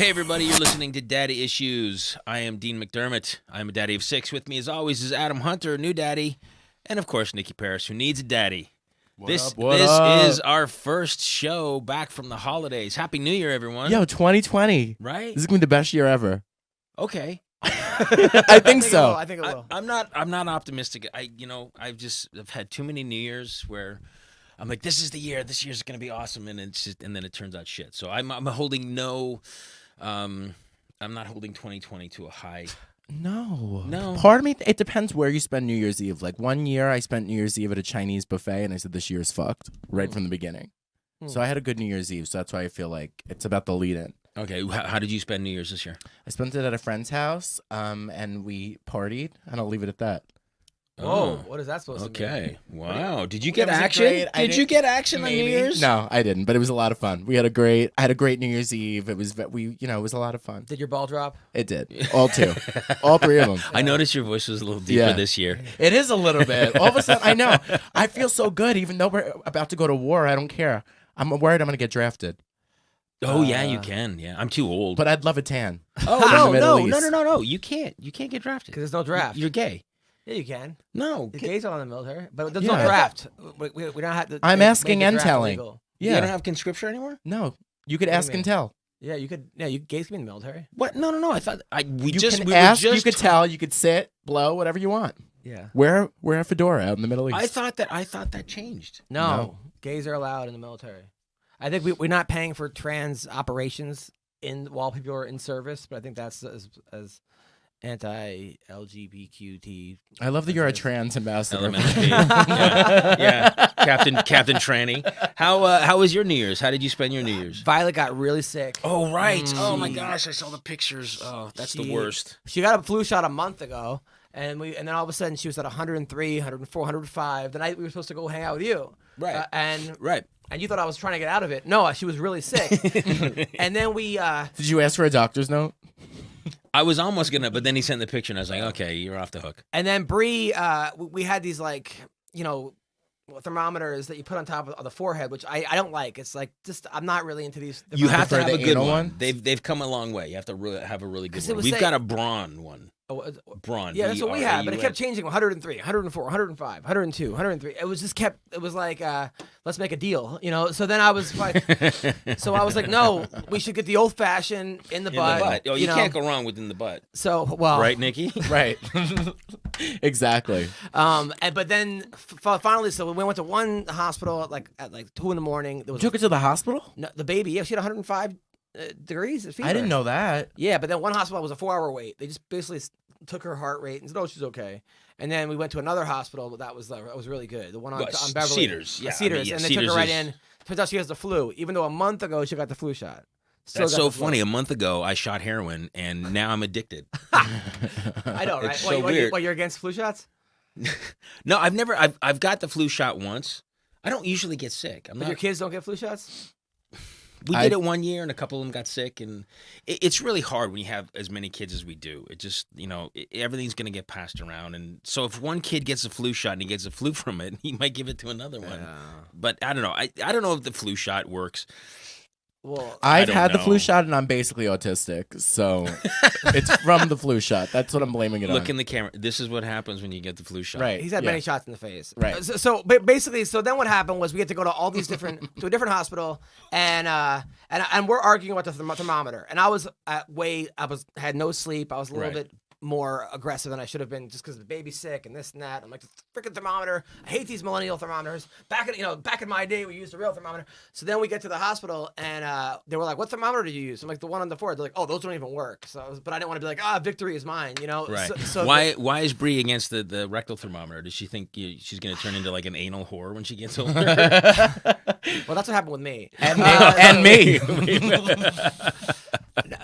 Hey everybody, you're listening to Daddy Issues. I am Dean McDermott. I'm a daddy of 6. With me as always is Adam Hunter, new daddy, and of course Nicky Paris, who needs a daddy. This is our first show back from the holidays. Happy New Year, everyone. Yo, 2020. Right? This is going to be the best year ever. Okay. I think so. I think it will. I'm not optimistic. I've had too many New Years where I'm like, this is the year. This year's going to be awesome, and then it turns out shit. So I'm holding no. I'm not holding 2020 to a high. No. Part of me, it depends where you spend New Year's Eve. Like one year, I spent New Year's Eve at a Chinese buffet, and I said this year's fucked right from the beginning. So I had a good New Year's Eve, so that's why I feel like it's about the lead-in. Okay, how did you spend New Year's this year? I spent it at a friend's house, and we partied, and I'll leave it at that. Whoa, what is that supposed to mean? Okay, wow. Did you get was action? great. Did you get action on New Year's? No, I didn't, but it was a lot of fun. I had a great New Year's Eve. It was it was a lot of fun. Did your ball drop? It did. All 2. All 3 of them. I noticed your voice was a little deeper this year. It is a little bit. All of a sudden, I know. I feel so good, even though we're about to go to war. I don't care. I'm worried I'm going to get drafted. Oh yeah, you can. Yeah, I'm too old. But I'd love a tan. Oh no! You can't. You can't get drafted Because there's no draft. You're gay. Yeah, you can. No, The gays are in the military, but there's Yeah. no draft. We don't have to. I'm they asking made the and draft telling. illegal. You Yeah. don't have conscription anymore. No. You could What do you ask mean? and tell. Yeah, you could. Yeah, gays can be in the military. What? No. I thought we You just can we ask, were just. you could tell, you could sit, blow, whatever you want. Yeah. Wear a fedora out in the Middle East. I thought that changed. No, gays are allowed in the military. I think we're not paying for trans operations while people are in service, but I think that's as anti-LGBTQ. I love that you're a trans ambassador. LMNT. yeah, Captain Tranny. How was your New Year's? How did you spend your New Year's? Violet got really sick. Oh right. Oh my gosh, I saw the pictures. Oh, that's the worst. She got a flu shot a month ago, and then all of a sudden she was at 103, 104, 105. The night we were supposed to go hang out with you. Right. And you thought I was trying to get out of it. No, she was really sick. And then we. Did you ask for a doctor's note? I was almost gonna, but then he sent the picture, and I was like, okay, you're off the hook. And then Bree, we had these thermometers that you put on top of the forehead, which I don't like. It's like I'm not really into these. You have to have the a good anal one. one? They've come a long way. You have to have a really good 'Cause it one. was We've saying- got a brawn one. Brawn. Yeah, that's what we had, but it kept BRAUN. changing. 103, 104, 105, 102, 103. It was just kept. It was like, let's make a deal, So then I was like, no, we should get the old fashioned in the butt. Oh, you can't go wrong within the butt. So Right, Nicky? Right. Exactly. But then finally, so we went to one hospital at 2 in the morning. There was Took it to the hospital? the baby. Yeah, she had 105 degrees of fever. I didn't know that. Yeah, but then one hospital was a 4-hour wait. They just basically took her heart rate and said, "Oh, she's okay." And then we went to another hospital, but that was really good. The one on Beverly. Cedars, yeah. Cedars, and they took her right in. Turns out she has the flu, even though a month ago she got the flu shot. That's so funny. A month ago, I shot heroin, and now I'm addicted. I know, right? It's so weird. You're against flu shots? No, I've got the flu shot once. I don't usually get sick. But your kids don't get flu shots? We did it one year, and a couple of them got sick, and it's really hard when you have as many kids as we do. It just, everything's going to get passed around, and so if one kid gets a flu shot and he gets a flu from it, he might give it to another one. But I don't know. I don't know if the flu shot works. Well, I've had the know. flu shot, and I'm basically autistic, so it's from the flu shot. That's what I'm blaming it on. Look in the camera. This is what happens when you get the flu shot. Right. he's had yeah. many shots in the face. Right. So basically, then what happened was we had to go to all these to a different hospital, and we're arguing about the thermometer. And I had no sleep. I was a little bit more aggressive than I should have been just because the baby's sick and this and that. I'm like, the freaking thermometer. I hate these millennial thermometers. Back in my day, we used a real thermometer. So then we get to the hospital and they were like, "What thermometer did you use?" I'm like, "The one on the forehead." They're like, "Oh, those don't even work." But I didn't want to be like, "Victory is mine," Right. So why is Bree against the rectal thermometer? Does she think she's going to turn into like an anal whore when she gets older? Well, that's what happened with me. And me.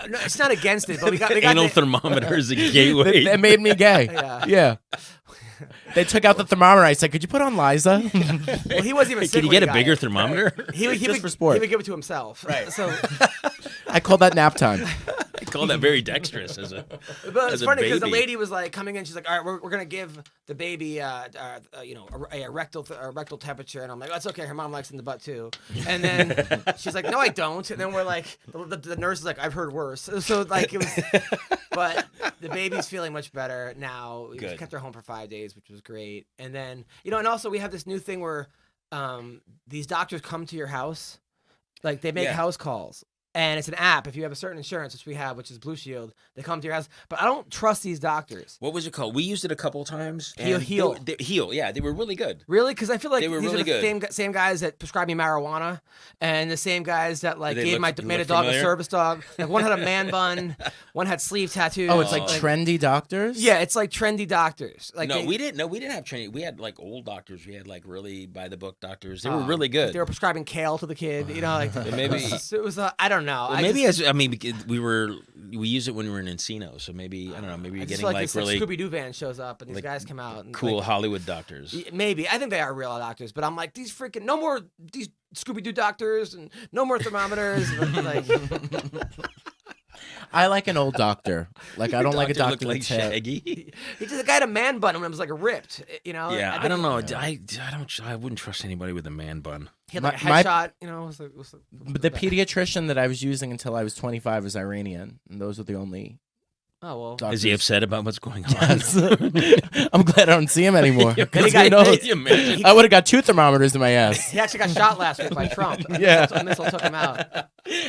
No, it's not against it, but we got Anal thermometer is a gateway. It made me gay. Yeah. They took out the thermometer. I said, "Could you put on Liza?" Well, he wasn't even sick. Can you when get he a got bigger it. thermometer? He Just would, for sport. He would give it to himself. Right. So I call that nap time. called that very dexterous as a. But it's funny because the baby. lady was like coming in. She's like, "All right, we're gonna give the baby, a rectal temperature," and I'm like, "That's okay. Her mom likes it in the butt too." And then she's like, "No, I don't." And then we're like, the nurse is like, "I've heard worse." So like it was, but the baby's feeling much better now. We Good. kept her home for 5 days, which was great. And then and also we have this new thing where these doctors come to your house, like they make house calls. And it's an app. If you have a certain insurance, which we have, which is Blue Shield, they come to your house. But I don't trust these doctors. What was it called? We used it a couple times. Heal. Heal. Yeah, they were really good. Really? Because I feel like They were these really are the good. same guys that prescribe me marijuana, and the same guys that like They made look a dog familiar? a service dog. Like one had a man bun, one had sleeve tattoos. Oh, it's like trendy doctors? Yeah, it's like trendy doctors. Like We didn't. No, we didn't have training. We had like old doctors. We had like really by the book doctors. They were really good. They were prescribing kale to the kid. Like Maybe. it was. I don't know. Well, we used it when we were in Encino, so maybe I don't know. Maybe you're I just getting feel like this really Scooby Doo van shows up and these guys come out and cool like, Hollywood doctors. maybe I think they are real doctors, but I'm like these freaking no more these Scooby Doo doctors and no more thermometers. Like, I like an old doctor. Like I don't like a doctor looked like that's hip. Shaggy. he just a guy had a man bun and it was like ripped. Yeah, I don't know. I wouldn't trust anybody with a man bun. He had like a My- headshot. It was like, But the pediatrician that I was using until I was 25 was Iranian, and those are the only oh well. doctors. Is he upset about what's going on? Yes. I'm glad I don't see him anymore. Yeah, 'Cause got- who knows? Can you imagine? I would have got 2 thermometers in my ass. He actually got shot last week by Trump. Yeah. A missile took him out.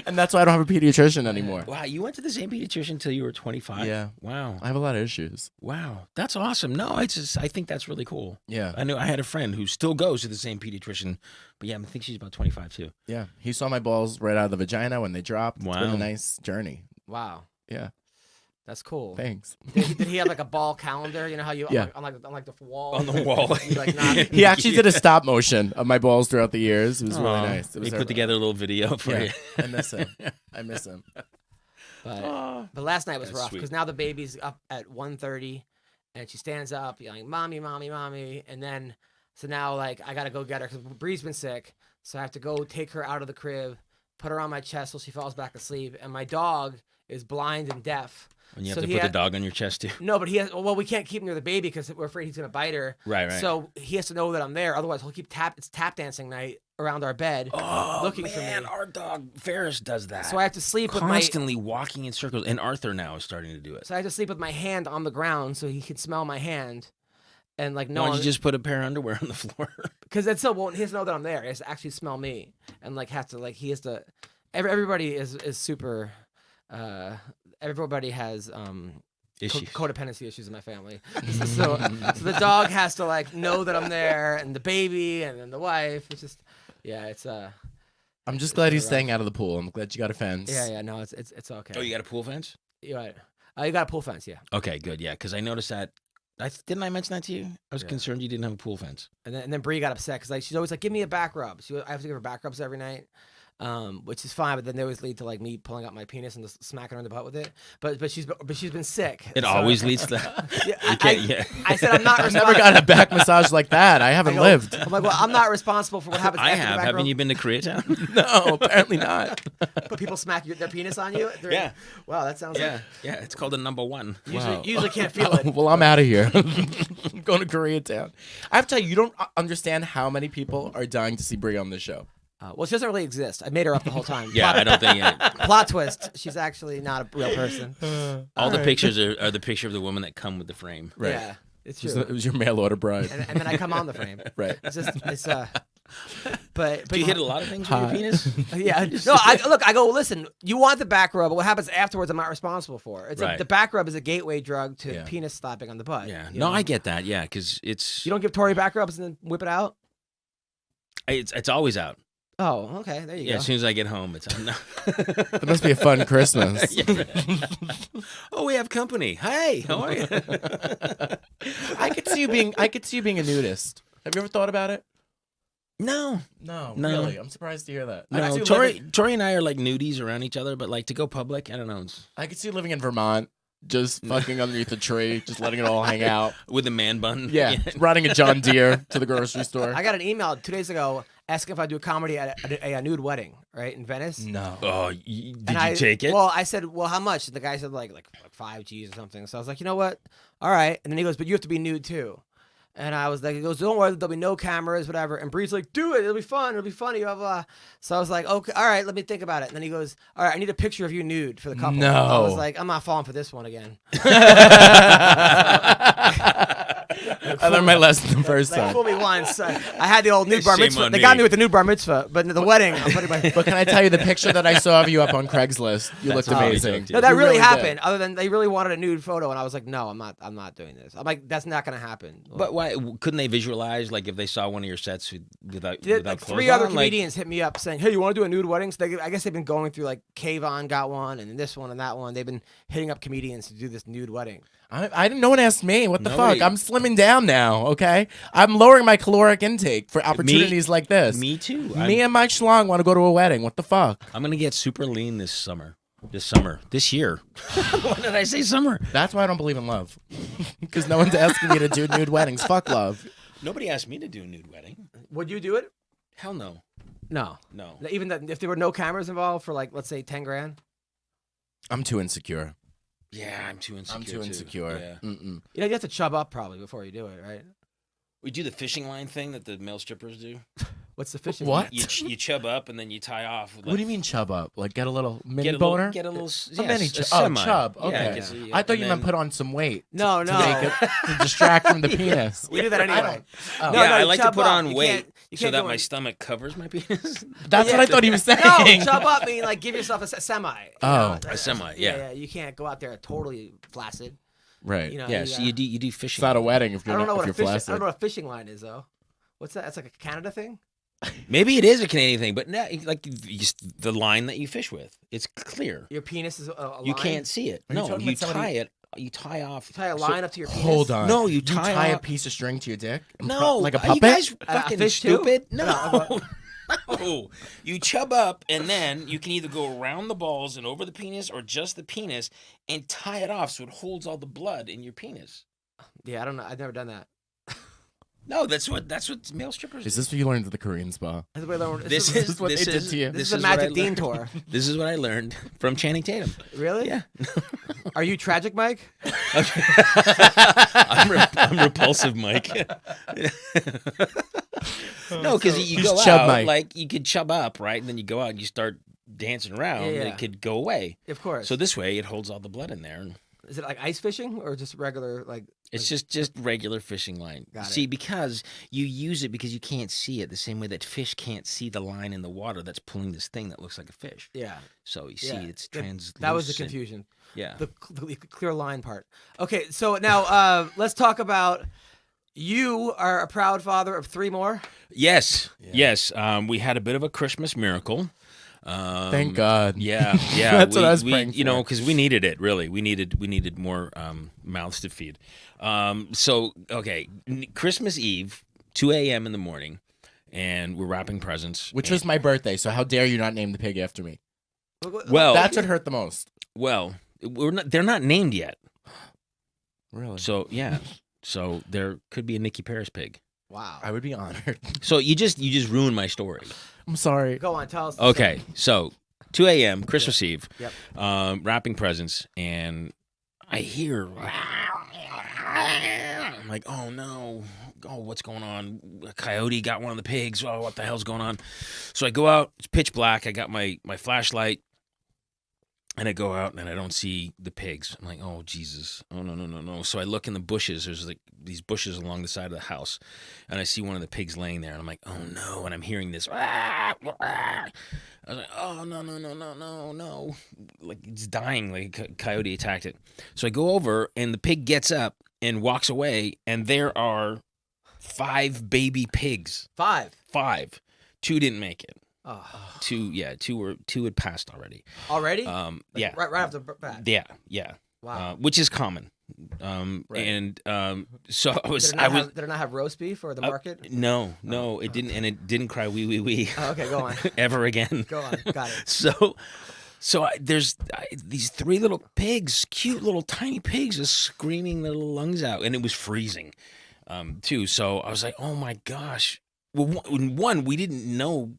And that's why I don't have a pediatrician anymore. Wow, you went to the same pediatrician until you were 25? Yeah. Wow. I have a lot of issues. Wow. That's awesome. No, I think that's really cool. Yeah. I had a friend who still goes to the same pediatrician, but yeah, I think she's about 25 too. Yeah. He saw my balls right out of the vagina when they dropped. It's been Wow. a nice journey. Wow, Yeah. that's cool. Thanks. Did he have like a ball calendar? You know how you Yeah. on like the wall On the wall. You, like, knock- He actually did a stop motion of my balls throughout the years. It was really Aw. nice. It was He put together a little video for Yeah. you. I miss him. I miss him. But last night was That's rough sweet. because now the baby's up at 1:30, and she stands up yelling, "Mommy, mommy, mommy!" And then so now like I gotta go get her because Bree's been sick, so I have to go take her out of the crib, put her on my chest so she falls back asleep, and my dog is blind and deaf. And you have So to he put the had- dog on your chest too. No, but he has. Well, we can't keep him near the baby because we're afraid he's gonna bite her. Right. So he has to know that I'm there. Otherwise, he'll keep It's tap dancing night around our bed, looking for me. Our dog Ferris does that. So I have to sleep with my. constantly walking in circles, and Arthur now is starting to do it. So I have to sleep with my hand on the ground so he can smell my hand, and like no Why one. don't you just put a pair of underwear on the floor? Because that's still won't. He has to know that I'm there. He has to actually smell me, and like has to like he has to. Everybody is super. Everybody has Issues. codependency issues in my family. so the dog has to like know that I'm there, and the baby, and then the wife. It's just it's I'm just glad he's staying out of the pool. I'm glad you got a fence. no it's okay. Oh, you got a pool fence? You're right. You got a pool fence, yeah. Okay, good. Yeah, because I noticed that. Didn't I mention that to you? I was concerned you didn't have a pool fence. And then Bree got upset because like she's always like, give me a back rub. I have to give her back rubs every night, which is fine. But then they always lead to like me pulling out my penis and just smacking her in the butt with it. But she's been sick. It so- always leads to that. Yeah, I said I'm not. I've never gotten a back massage like that. I haven't lived. I'm like, well, I'm not responsible for what happens. I after the have. back Haven't rub. you been to Koreatown? No, apparently not. But people smack their penis on you. Yeah. Wow, that sounds Yeah, it's called a number one. like usually can't feel it. Well, I'm out of here. I'm going to Koreatown. I have to tell you, you don't understand how many people are dying to see Brie on this show. Well, she doesn't really exist. I made her up the whole time. Yeah, I don't think Plot twist. She's actually not a real person. all the pictures are the picture of the women that come with the frame. Right. Yeah, it's true. It was your mail order bride. And then I come on the frame. Right. It's just but Do you hit a lot of things with your penis? yeah. No, I go, listen, you want the back rub, but what happens afterwards I'm not responsible for. It's Right. the back rub is a gateway drug to Yeah. penis slapping on the butt. Yeah. you No, know? I get that. Yeah, because it's You don't give Tori back rubs and then whip it out? it's always out. Oh, okay. There you Yeah, go. as soon as I get home, it's out. No. That must be a fun Christmas. Oh, we have company. Hey, how are you? I could see you being a nudist. Have you ever thought about it? No. No, No. really. I'm surprised to hear that. I No, could see you Tori and I are like nudies around each other, but like to go public, I don't know. It's I could see you living in Vermont, just fucking underneath a tree, just letting it all hang out. with a man bun. Yeah, riding a John Deere to the grocery store. I got an email 2 days ago asking if I'd do a comedy at a nude wedding, right, in Venice. No. Oh, did you take it? Well, I said, well, how much? And the guy said like 5 G's or something. So I was like, you know what? All right. And then he goes, but you have to be nude too. And I was like, he goes, don't worry, there'll be no cameras, whatever. And Bree's like, do it. It'll be fun. It'll be funny, blah, blah. So I was like, okay, all right, let me think about it. And then he goes, all right, I need a picture of you nude for the couple. No. I was like, I'm not falling for this one again. I learned my lesson the first Like, time. fool me once. I had the old nude bar Shame mitzvah. on They got me. me with the nude bar mitzvah, but the wedding, I'm putting my... But can I tell you the picture that I saw of you up on Craigslist? You looked That's how we amazing. joked, No, that You really did. happened. Other than they really wanted a nude photo, and I was like, no, I'm not doing this. I'm like, that's not gonna happen. But why couldn't they visualize like if they saw one of your sets without Like clothes 3 other on? Like, comedians hit me up saying, "Hey, you want to do a nude wedding?" So I guess they've been going through like Kayvon got one, and this one and that one. They've been hitting up comedians to do this nude wedding. I didn't. No one asked me. What the Nobody- fuck? I'm slimming down now. Okay, I'm lowering my caloric intake for opportunities like this. me too. Me and Mike Schlong want to go to a wedding. What the fuck? I'm gonna get super lean this summer. This year. When did I say summer? That's why I don't believe in love. Because no one's asking me to do nude weddings. Fuck love. Nobody asked me to do a nude wedding. Would you do it? Hell no. No. No. Even if there were no cameras involved for like, let's say, 10 grand. I'm too insecure. Yeah, I'm too insecure. I'm too insecure. Yeah. Mm-mm. You know, you have to chub up probably before you do it, right? We do the fishing line thing that the male strippers do. What's the fishing? What? You chub up and then you tie off. With What do you mean chub up? Like get a little mini Get a boner? little, get a little. A mini chub. Oh, semi. chub. Yeah, Okay. 'cause, I thought and you meant then- put on some weight. No, To no. make it, to distract from the penis. We do that anyway. Oh. No, Yeah, no, I like to chub put up. on You weight can't- you so can't that go my in- stomach covers my penis. That's what I thought he was saying. No, chub up mean like give yourself a semi. You Oh. know? A semi, yeah. Yeah, you can't go out there totally flaccid. Right. You know, Yeah, you so gotta- you do It's fishing. not a wedding if I you're don't know not what if a you're fishing. I flaccid. don't know what a fishing line is though. What's that? That's like a Canada thing. Maybe it is a Canadian thing, but no, like the line that you fish with, it's clear. Your penis is a You line? can't see it. Are you No, talking you about somebody- tie it. You tie off. tie a line up to your penis. Hold on. No, you You tie a off- piece of string to your dick? No, like a are you puppet? guys A fucking fish too? stupid? No, No. No. You chub up and then you can either go around the balls and over the penis or just the penis and tie it off so it holds all the blood in your penis. Yeah, I don't know. I've never done that. No, that's what male strippers Is do. this what you learned at the Korean spa? This is what I learned- This is what they did to you. This is this the what I Magic Dean learned. tour. This is what I learned from Channing Tatum. Really? Yeah. Are you tragic, Mike? I'm repulsive, Mike. No, because you He's go chub out, Mike. like you could chub up, right? And then you go out and you start dancing around, and Yeah. it could go away. Of course. So this way, it holds all the blood in there. And Is it like ice fishing or just regular like? it's just regular fishing line. Got See, it. because you use it because you can't see it the same way that fish can't see the line in the water that's pulling this thing that looks like a fish. Yeah. So you see, Yeah. it's That- translucent. That was the confusion. Yeah. The clear line part. Okay, so now let's talk about. You are a proud father of 3 more. Yes. Yes. We had a bit of a Christmas miracle. Thank God. Yeah, yeah. That's what I was praying You know, for. because we needed it. Really, we needed more mouths to feed. So okay, Christmas Eve, 2 a.m. in the morning, and we're wrapping presents. Which was my birthday, so how dare you not name the pig after me? well, That's what hurt the most. well, we're not. They're not named yet. Really? So yeah. So there could be a Nicky Paris pig. Wow. I would be honored. So you just ruined my story. I'm sorry. Go on, tell us. the Okay, story. so 2 a.m. Christmas Eve, Yep. wrapping presents, and I hear, I'm like, oh no, oh what's going on? A coyote got one of the pigs. Oh, what the hell's going on? So I go out. It's pitch black. I got my flashlight, and I go out and I don't see the pigs. I'm like, oh Jesus, oh no. So I look in the bushes. There's like these bushes along the side of the house, and I see one of the pigs laying there, and I'm like, oh no, and I'm hearing this. I was like, oh no, like it's dying, like a coyote attacked it. So I go over, and the pig gets up and walks away, and there are 5 baby pigs. 5. 5. 2 didn't make it. Oh. 2 had passed already. Already? Yeah. Right off the bat. Yeah. Wow. Which is common. Right. And so I was, Did it not have roast beef or the market? no, it didn't, and it didn't cry wee wee wee Oh, okay, go on. ever again. Go on. Got it. So there's these 3 little pigs, cute little tiny pigs, just screaming their little lungs out, and it was freezing, too. So I was like, oh my gosh, Well, one, we didn't know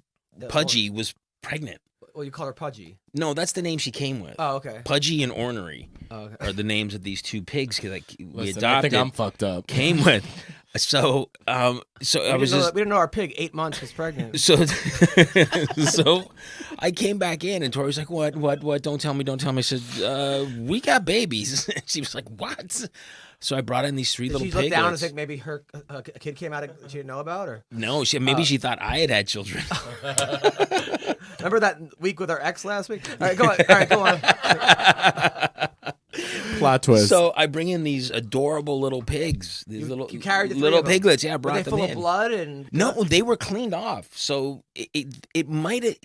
Pudgy was pregnant. Well, you call her Pudgy. No, that's the name she came with. Oh, okay. Pudgy and Ornery Okay. are the names of these two pigs we adopted. I think I'm fucked up. Came with. So I was just. We didn't know our pig 8 months was pregnant. So I came back in and Tori was like, what? Don't tell me. I said, we got babies. She was like, what? So I brought in these three little piglets. Did she look down and think maybe her a kid came out she didn't know about? Or no, she thought I had children. Remember that week with our ex last week? All right, go on. Plot twist. So I bring in these adorable little pigs. These You carried the little three of them. piglets. Yeah, I brought Were they them full in. of blood and No, they were cleaned off. So she might have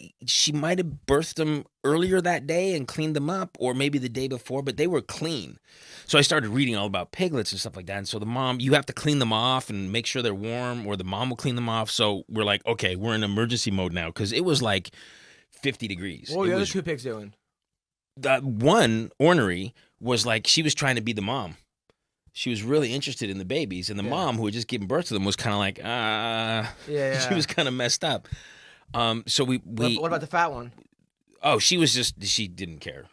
birthed them earlier that day and cleaned them up, or maybe the day before, but they were clean. So I started reading all about piglets and stuff like that. And so the mom, you have to clean them off and make sure they're warm, or the mom will clean them off. So we're like, okay, we're in emergency mode now, because it was like 50 degrees. What were the other two pigs doing? That one, Ornery, was like, she was trying to be the mom. She was really interested in the babies, and the mom, who had just given birth to them, was kind of like, she was kind of messed up. So we What about the fat one? Oh, she didn't care.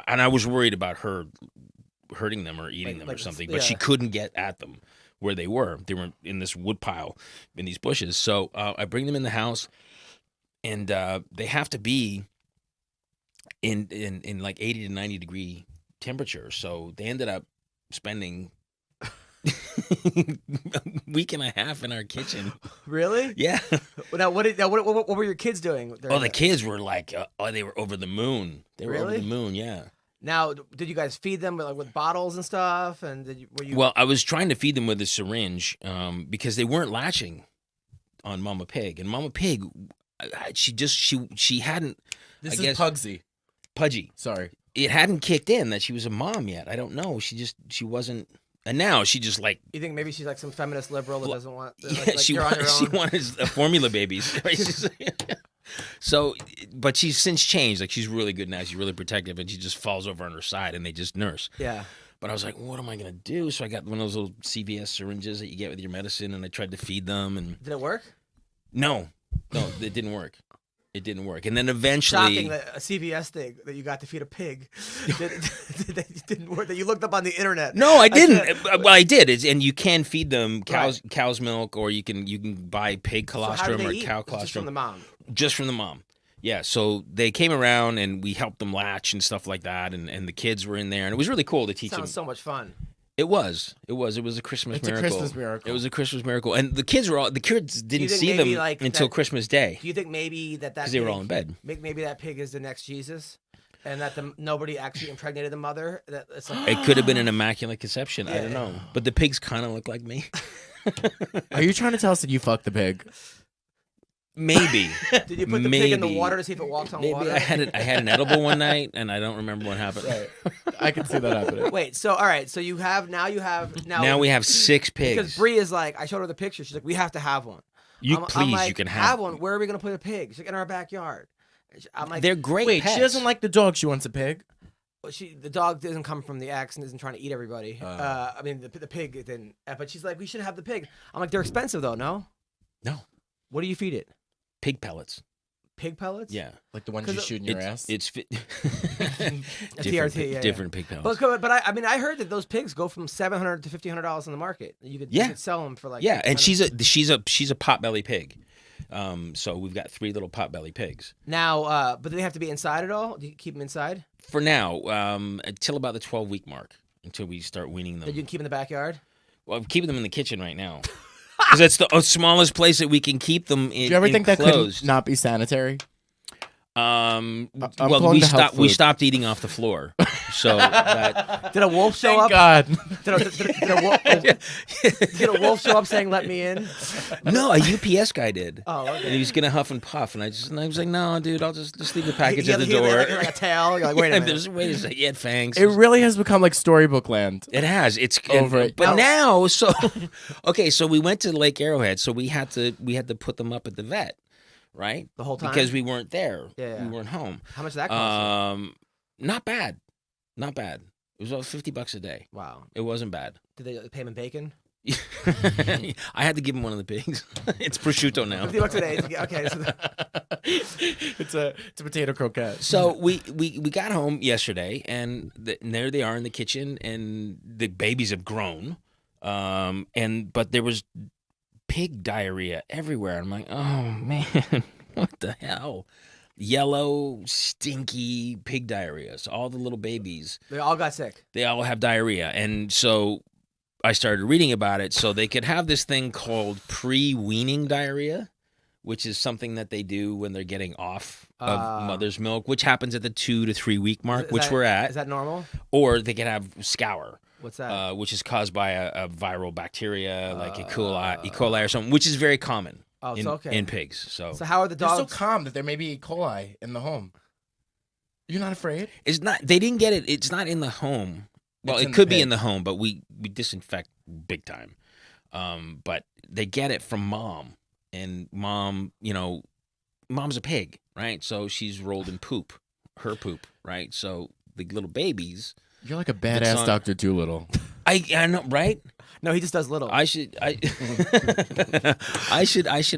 And I was worried about her hurting them or eating them or something, but she couldn't get at them where they were. They were in this wood pile in these bushes. So I bring them in the house, and they have to be in like 80 to 90 degree temperature. So they ended up spending a week and a half in our kitchen. Really? Yeah. Now, what were your kids doing? The kids were like, they were over the moon. They were over Really? the moon, yeah. Now, did you guys feed them with bottles and stuff? And were you? Well, I was trying to feed them with a syringe because they weren't latching on Mama Pig, and Mama Pig, she hadn't. This I is guess, Pudgy. Sorry. It hadn't kicked in that she was a mom yet. I don't know. She wasn't. And now she just like. You think maybe she's like some feminist liberal that doesn't want? She wanted formula babies. Right? So, but she's since changed. Like, she's really good now. She's really protective, and she just falls over on her side, and they just nurse. Yeah. But I was like, what am I gonna do? So I got one of those little CVS syringes that you get with your medicine, and I tried to feed them. And did it work? No, it didn't work. It didn't work. And then eventually, shocking that a CVS thing that you got to feed a pig didn't work. That you looked up on the internet. No, I didn't. Well, I did. And you can feed them cow's milk, or you can buy pig colostrum or cow colostrum. Just from the mom. Just from the mom. Yeah. So they came around and we helped them latch and stuff like that, and the kids were in there, and it was really cool to teach them. Sounds so much fun. It was a Christmas miracle. It's a Christmas miracle. It was a Christmas miracle, and the kids didn't see them until Christmas Day. Do you think maybe that because they were all in bed? Maybe that pig is the next Jesus, and that nobody actually impregnated the mother. That it's like, it could have been an immaculate conception. I don't know, but the pigs kind of look like me. Are you trying to tell us that you fucked the pig? Maybe. Did you put the pig in the water to see if it walks on water? I had an edible one night, and I don't remember what happened. Right. I can see that happening. Wait, so all right, so now we have 6 pigs. Because Bree is like, I showed her the picture. She's like, we have to have one. You can have one. Where are we gonna put a pig? She's like, in our backyard. I'm like, they're great. Wait, pets. she doesn't like the dog. She wants a pig. The dog doesn't come from the ex and isn't trying to eat everybody. I mean, the pig didn't. But she's like, we should have the pig. I'm like, they're expensive though. No. What do you feed it? Pig pellets. Pig pellets? Yeah, like the ones you shoot in your ass. It's TRT, different pig pellets. But I heard that those pigs go from $700 to $1,500 in the market. You could sell them for like and she's a potbelly pig. So we've got 3 little potbelly pigs. Now, but do they have to be inside at all? Do you keep them inside? For now, until about the 12-week mark, until we start weaning them. That you can keep in the backyard? Well, I'm keeping them in the kitchen right now. Because that's the smallest place that we can keep them in. Do you ever think that could not be sanitary? Well, we stopped eating off the floor. So did a wolf show Thank up? God. Did a wolf show up saying "Let me in"? No, a UPS guy did. Oh, okay. And he was gonna huff and puff, and I was like, "No, dude, I'll just leave the package at the door." Like a tail. You're like, wait a minute. Wait a second. He had fangs. It really has become like storybook land. It has. It's over it. But now, so okay, so we went to Lake Arrowhead, so we had to put them up at the vet, right? The whole time because we weren't there. Yeah. We weren't home. How much did that cost? Not bad. Not bad. It was about $50 a day. Wow. It wasn't bad. Did they pay him in bacon? I had to give him one of the pigs. It's prosciutto now. $50 a day. Okay. It's a potato croquette. So we got home yesterday, and there they are in the kitchen, and the babies have grown, but there was pig diarrhea everywhere. I'm like, oh man, what the hell? Yellow, stinky pig diarrhea. So all the little babies, They all got sick. they all have diarrhea, and so I started reading about it. So they could have this thing called pre-weaning diarrhea, which is something that they do when they're getting off of mother's milk, which happens at the 2 to 3 week mark, which we're at. Is that normal? Or they can have scour. What's that? Which is caused by a viral bacteria like E. coli or something, which is very common in pigs. So how are the They're dogs? so calm that there may be E. coli in the home. You're not afraid? it's not. They didn't get it. It's not in the home. Well, It's it in could the be pig. in the home, but we disinfect big time. But they get it from mom, and mom, mom's a pig, right? So she's rolled in poop, her poop, right? So the little babies. You're like a badass Dr. Dolittle. I know, right? No, he just does little. I should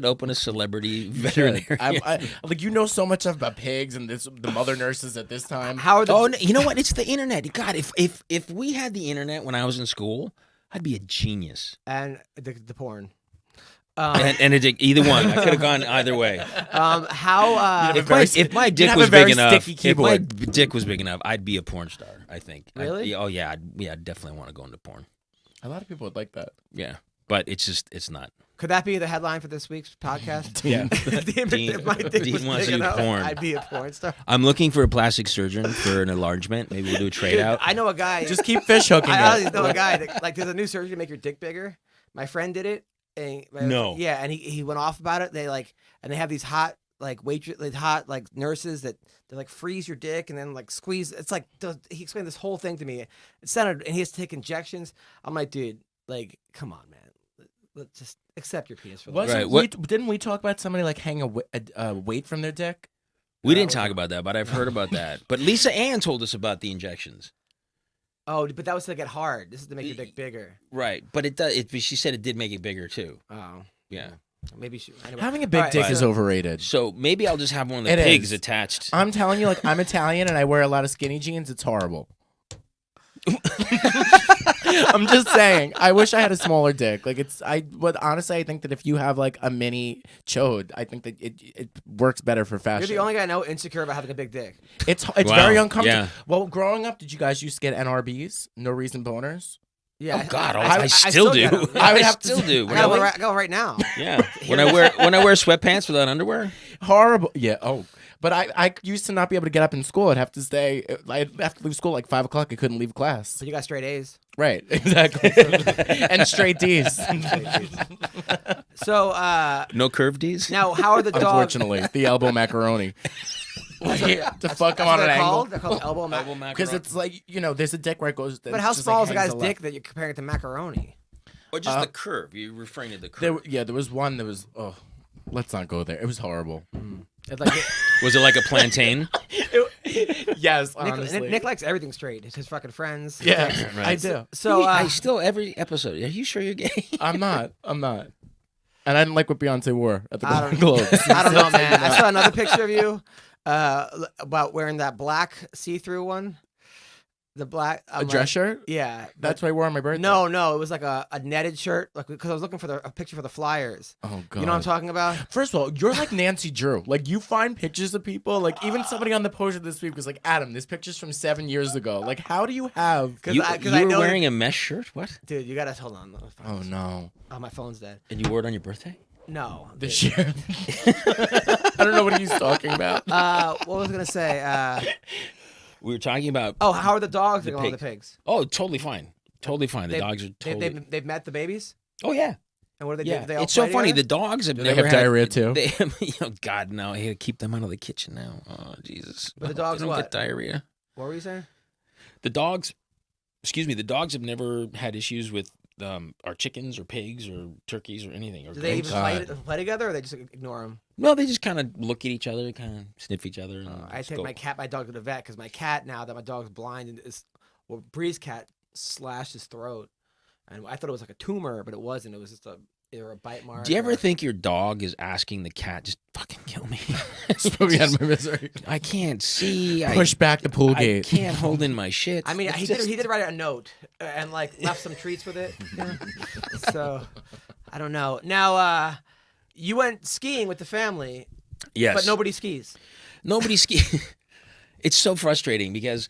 open a celebrity veterinarian. Like you know so much about pigs and the mother nurses at this time. How are the? Oh, you know what? It's the internet. God, if we had the internet when I was in school, I'd be a genius. And the porn. And either one, I could have gone either way. How? If my dick have was a very big enough, sticky if my keyboard. dick was big enough, I'd be a porn star. I think. Really? I'd definitely want to go into porn. A lot of people would like that. Yeah, but it's not. Could that be the headline for this week's podcast? Yeah. If my dick Dean was wants big to do enough, porn. I'd be a porn star. I'm looking for a plastic surgeon for an enlargement. Maybe we'll do a trade out. I know a guy. Just keep fish hooking I it. honestly know a guy that, like, there's a new surgery to make your dick bigger. My friend did it. And No. Yeah, and he went off about it. They have these hot nurses that they like freeze your dick and then like squeeze. It's like he explained this whole thing to me. It sounded, and he has to take injections. I'm like, dude, like, come on, man. Let's just accept your penis for life. Right. Didn't we talk about somebody like hang a weight from their dick? We didn't talk about that, but I've heard about that. But Lisa Ann told us about the injections. Oh, but that was to get hard. This is to make your dick bigger. Right, but it does. She said it did make it bigger too. Oh, Yeah. maybe anyway. Having a big dick is overrated. So maybe I'll just have one of the It pigs is. attached. I'm telling you, like I'm Italian and I wear a lot of skinny jeans. It's horrible. I'm just saying. I wish I had a smaller dick. But honestly, I think that if you have like a mini chode, I think that it works better for fashion. You're the only guy I know insecure about having a big dick. It's Wow, very uncomfortable. yeah. Well, growing up, did you guys used to get NRBs? No reason boners. Yeah. Oh God, I I still do. get 'em. I would have still to- do. I got one right now. Yeah. When I wear sweatpants without underwear. Horrible. Yeah. Oh. But I used to not be able to get up in school. I'd have to stay. I'd have to leave school like 5 o'clock. I couldn't leave class. But you got straight A's. Right. Exactly. And straight D's. So No curved D's. now, how are the dogs? Unfortunately, the elbow macaroni. To fuck them on an They're angle. called? They're called elbow Because it's like, there's a dick where it goes. But how small is the guy's dick that you're comparing it to macaroni? Or just the curve. You're referring to the There, curve. there was one that was. Oh, let's not go there. It was horrible. It's like Was it like a plantain? Yes, honestly. Nick likes everything straight. It's his fucking friends. Yeah, Right. I do. So I still every episode. Are you sure you're gay? I'm not. And I didn't like what Beyonce wore at the I Golden don't- Globes. I don't know, man. I saw another picture of you about wearing that black see-through one. The black A dress shirt? Yeah, That's what I wore on my birthday. No, it was like a netted shirt, like because I was looking for a picture for the Flyers. Oh, God. You know what I'm talking about? First of all, you're like Nancy Drew. Like, you find pictures of people. Like, even somebody on the poster this week was like, Adam, this picture's from 7 years ago. Like, how do you have... You I were know wearing a mesh shirt? What? Dude, you gotta hold on. Oh, no. Oh, my phone's dead. And you wore it on your birthday? No. This year. I don't know what he's talking about. What was I gonna say? We were talking about. Oh, how are the dogs The going with the pigs. pigs? Oh, totally fine. Totally fine. The dogs are totally. They've met the babies, Oh yeah. and what do they Yeah. do? They all It's so play funny. together? The dogs have they never have had diarrhea, too? They, God no. I had to keep them out of the kitchen now. Oh Jesus. But the They dogs don't what? get diarrhea. What were you saying? The dogs. Excuse me. The dogs have never had issues with our chickens or pigs or turkeys or anything. Or Do they goats. even play together, or they just ignore them? No, they just kind of look at each other, kind of sniff each other. And I just take go. my dog to the vet because my cat, now that my dog's blind, Bree's cat slashed his throat, and I thought it was like a tumor, but it wasn't. It was just either a bite mark. Do you ever think your dog is asking the cat, just fucking kill me? Just put me out of my misery. I can't see. Push back the pool gate. I can't hold in my shit. I mean, he did write a note and like left some treats with it. So I don't know. Now you went skiing with the family. Yes. But nobody skis. Nobody skis. It's so frustrating because,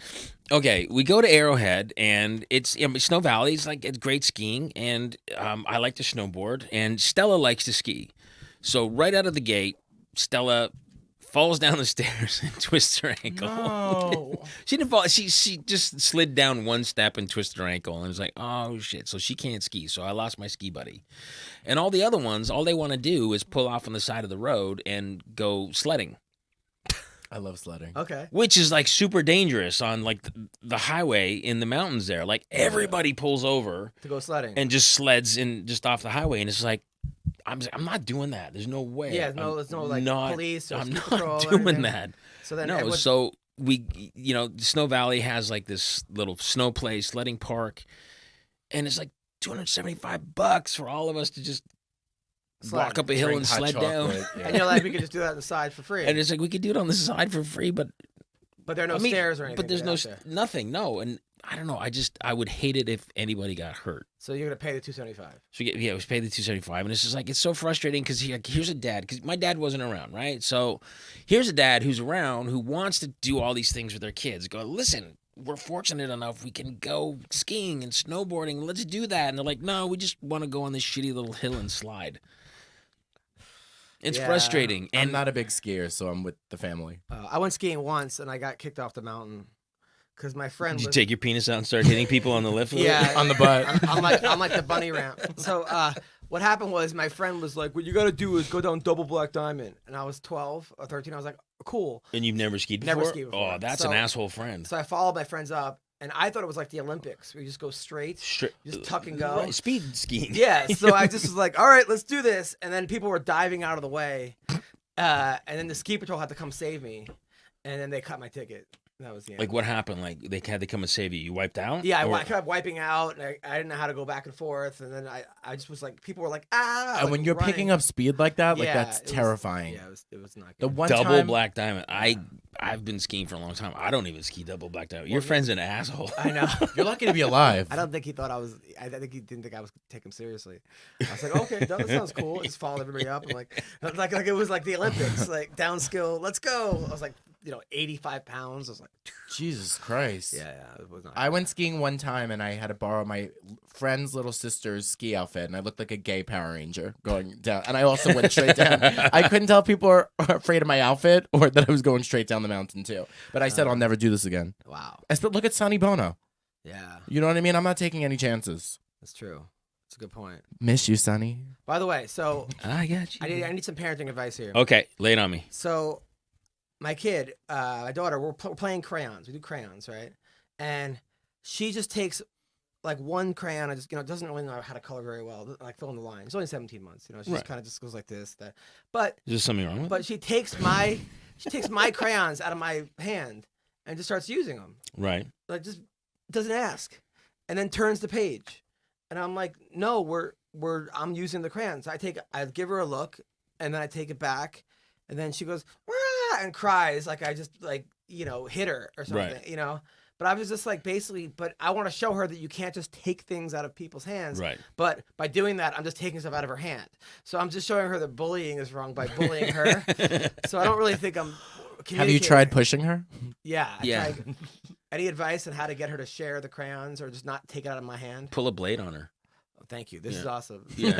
okay, we go to Arrowhead and it's Snow Valley. It's great skiing, and I like to snowboard, and Stella likes to ski. So right out of the gate, Stella falls down the stairs and twists her ankle. No. She didn't fall. She just slid down one step and twisted her ankle, and it was like, oh shit. So she can't ski. So I lost my ski buddy, and all the other ones, all they want to do is pull off on the side of the road and go sledding. I love sledding. Okay. Which is like super dangerous on like the highway in the mountains there. Like everybody pulls over To go sledding. and just sleds in just off the highway, and it's like I'm not doing that. There's no way. Yeah, there's no like police or I'm ski not patrol or doing anything. that. So then No, so we, Snow Valley has like this little snow play sledding park, and it's like $275 for all of us to just walk up a hill and sled down. Yeah. and you're like, we could just do that on the side for free. And it's like we could do it on the side for free, but there are no stairs or anything. But there's to get out there. nothing. No, and I don't know. I would hate it if anybody got hurt. So you're gonna pay the $275. So we paid the $275, and it's just like it's so frustrating because here's a dad, because my dad wasn't around, right? So here's a dad who's around who wants to do all these things with their kids. Go, listen, we're fortunate enough we can go skiing and snowboarding. Let's do that. And they're like, no, we just want to go on this shitty little hill and slide. It's frustrating. I'm not a big skier, so I'm with the family. I went skiing once and I got kicked off the mountain because my friend. Did you take your penis out and start hitting people on the lift? Yeah, on the butt. I'm like the bunny ramp. So what happened was my friend was like, "What you got to do is go down Double Black Diamond," and I was 12 or 13. I was like, "Cool." And you've never skied before? Never skied before. Oh, that's an asshole friend. So I followed my friends up. And I thought it was like the Olympics, where you just go straight, just tuck and go. Right, speed skiing. Yeah, so I just was like, all right, let's do this. And then people were diving out of the way. And then the ski patrol had to come save me. And then they cut my ticket. That was the end. Like, what happened? Like, they had to come and save you. You wiped out? Yeah, I kept wiping out, and I didn't know how to go back and forth. And then I just was like, people were like, ah. And like, when you're running. picking up speed like that, like Yeah, that's it was- terrifying. Yeah, it was not good. The one Double time, Black Diamond. I've been skiing for a long time. I don't even ski Double Black Diamond. Your friend's an asshole. I know. you're lucky to be alive. I don't think he thought I was. I think he didn't think I was take him seriously. I was like, okay, that sounds cool. Just followed everybody up. I'm like it was like the Olympics, like down skill. Let's go. I was like, 85 pounds. I was like, Jesus Christ. yeah, it was not. I went skiing one time and I had to borrow my friend's little sister's ski outfit, and I looked like a gay Power Ranger going down. And I also went straight down. I couldn't tell if people are afraid of my outfit or that I was going straight down the mountain too. But I said I'll never do this again. Wow. Look at Sonny Bono. Yeah, You know what I mean? I'm not taking any chances. that's true. That's a good point. Miss you, Sonny. By the way, so I got you. I need some parenting advice here. Okay, lay it on me. So, my kid, my daughter, we're playing crayons. We do crayons, right? And she just takes like one crayon and just doesn't really know how to color very well, like fill in the line. She's only 17 months, she just kind of just goes like this, that. But Is there something wrong with it? but she takes my crayons out of my hand and just starts using them. Right. Like just doesn't ask, and then turns the page, and I'm like, no, I'm using the crayons. I give her a look, and then I take it back, and then she goes "Wah!" and cries like I just hit her or something, Right. But I was just like, basically, but I want to show her that you can't just take things out of people's hands. Right. But by doing that, I'm just taking stuff out of her hand. So I'm just showing her that bullying is wrong by bullying her. So I don't really think I'm. Have you tried pushing her? Yeah. Yeah. Tried. Any advice on how to get her to share the crayons or just not take it out of my hand? Pull a blade on her. Oh, thank you. This is awesome. Yeah.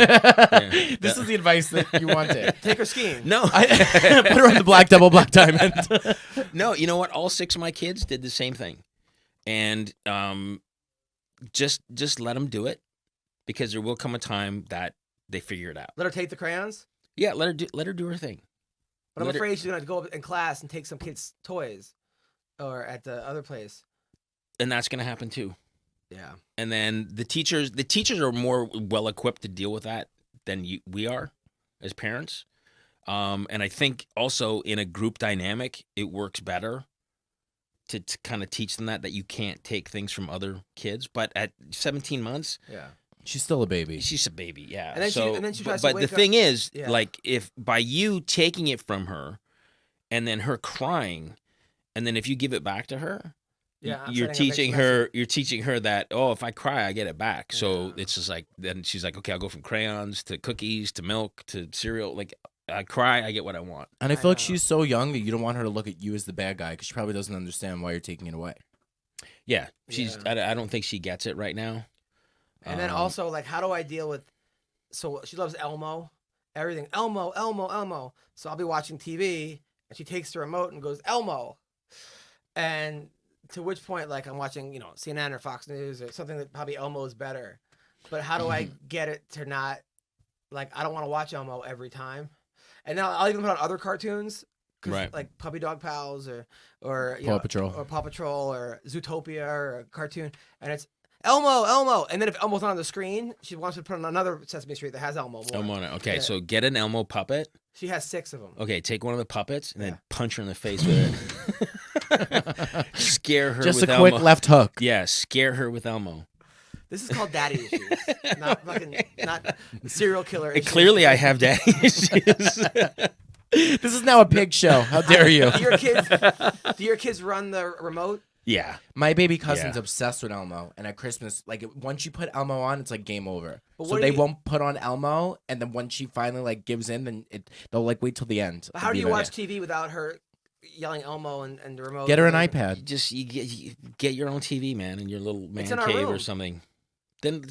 This is the advice that you wanted. Take her skiing. No. Put her on the Double Black Diamond. No, you know what? All 6 of my kids did the same thing. And just let them do it, because there will come a time that they figure it out. Let her take the crayons? Yeah, let her do her thing. But I'm afraid she's going to go up in class and take some kids' toys or at the other place. And that's going to happen too. Yeah. And then the teachers are more well equipped to deal with that than we are as parents. And I think also in a group dynamic, it works better to kind of teach them that you can't take things from other kids. But at 17 months, Yeah. She's still a baby. She's a baby, yeah. And then she tries to but wake the thing is, Yeah. like, if by you taking it from her, and then her crying, and then if you give it back to her, Yeah, you're teaching her. You're teaching her that if I cry, I get it back. So it's just like then she's like, okay, I'll go from crayons to cookies to milk to cereal. Like I cry, I get what I want. And I feel like she's so young that you don't want her to look at you as the bad guy because she probably doesn't understand why you're taking it away. Yeah, she's. I don't think she gets it right now. And then also, like, how do I deal with? So she loves Elmo, everything. Elmo, Elmo, Elmo. So I'll be watching TV, and she takes the remote and goes Elmo, and to which point, like, I'm watching, CNN or Fox News or something that probably Elmo is better. But how do I get it to not, like, I don't want to watch Elmo every time, and then I'll even put on other cartoons. Right. Like Puppy Dog Pals or Paw Patrol or Paw Patrol or Zootopia or a cartoon, and it's Elmo, and then if Elmo's not on the screen, she wants to put on another Sesame Street that has Elmo. Okay, so get an Elmo puppet. She has 6 of them. Okay, take one of the puppets and then punch her in the face with it. Scare her. Just with a quick Elmo. left hook. Yeah, scare her with Elmo. This is called daddy issues, not serial killer issues. Clearly, I have daddy issues. This is now a pig show. How dare you? Do your kids run the remote? Yeah. My baby cousin's obsessed with Elmo, and at Christmas, like once you put Elmo on, it's like game over. But so they won't put on Elmo, and then once she finally like gives in, then they'll like wait till the end. But how do you watch TV without her yelling Elmo and the remote? Get her an iPad. You get your own TV, man, in your little man in our cave room. or something. Then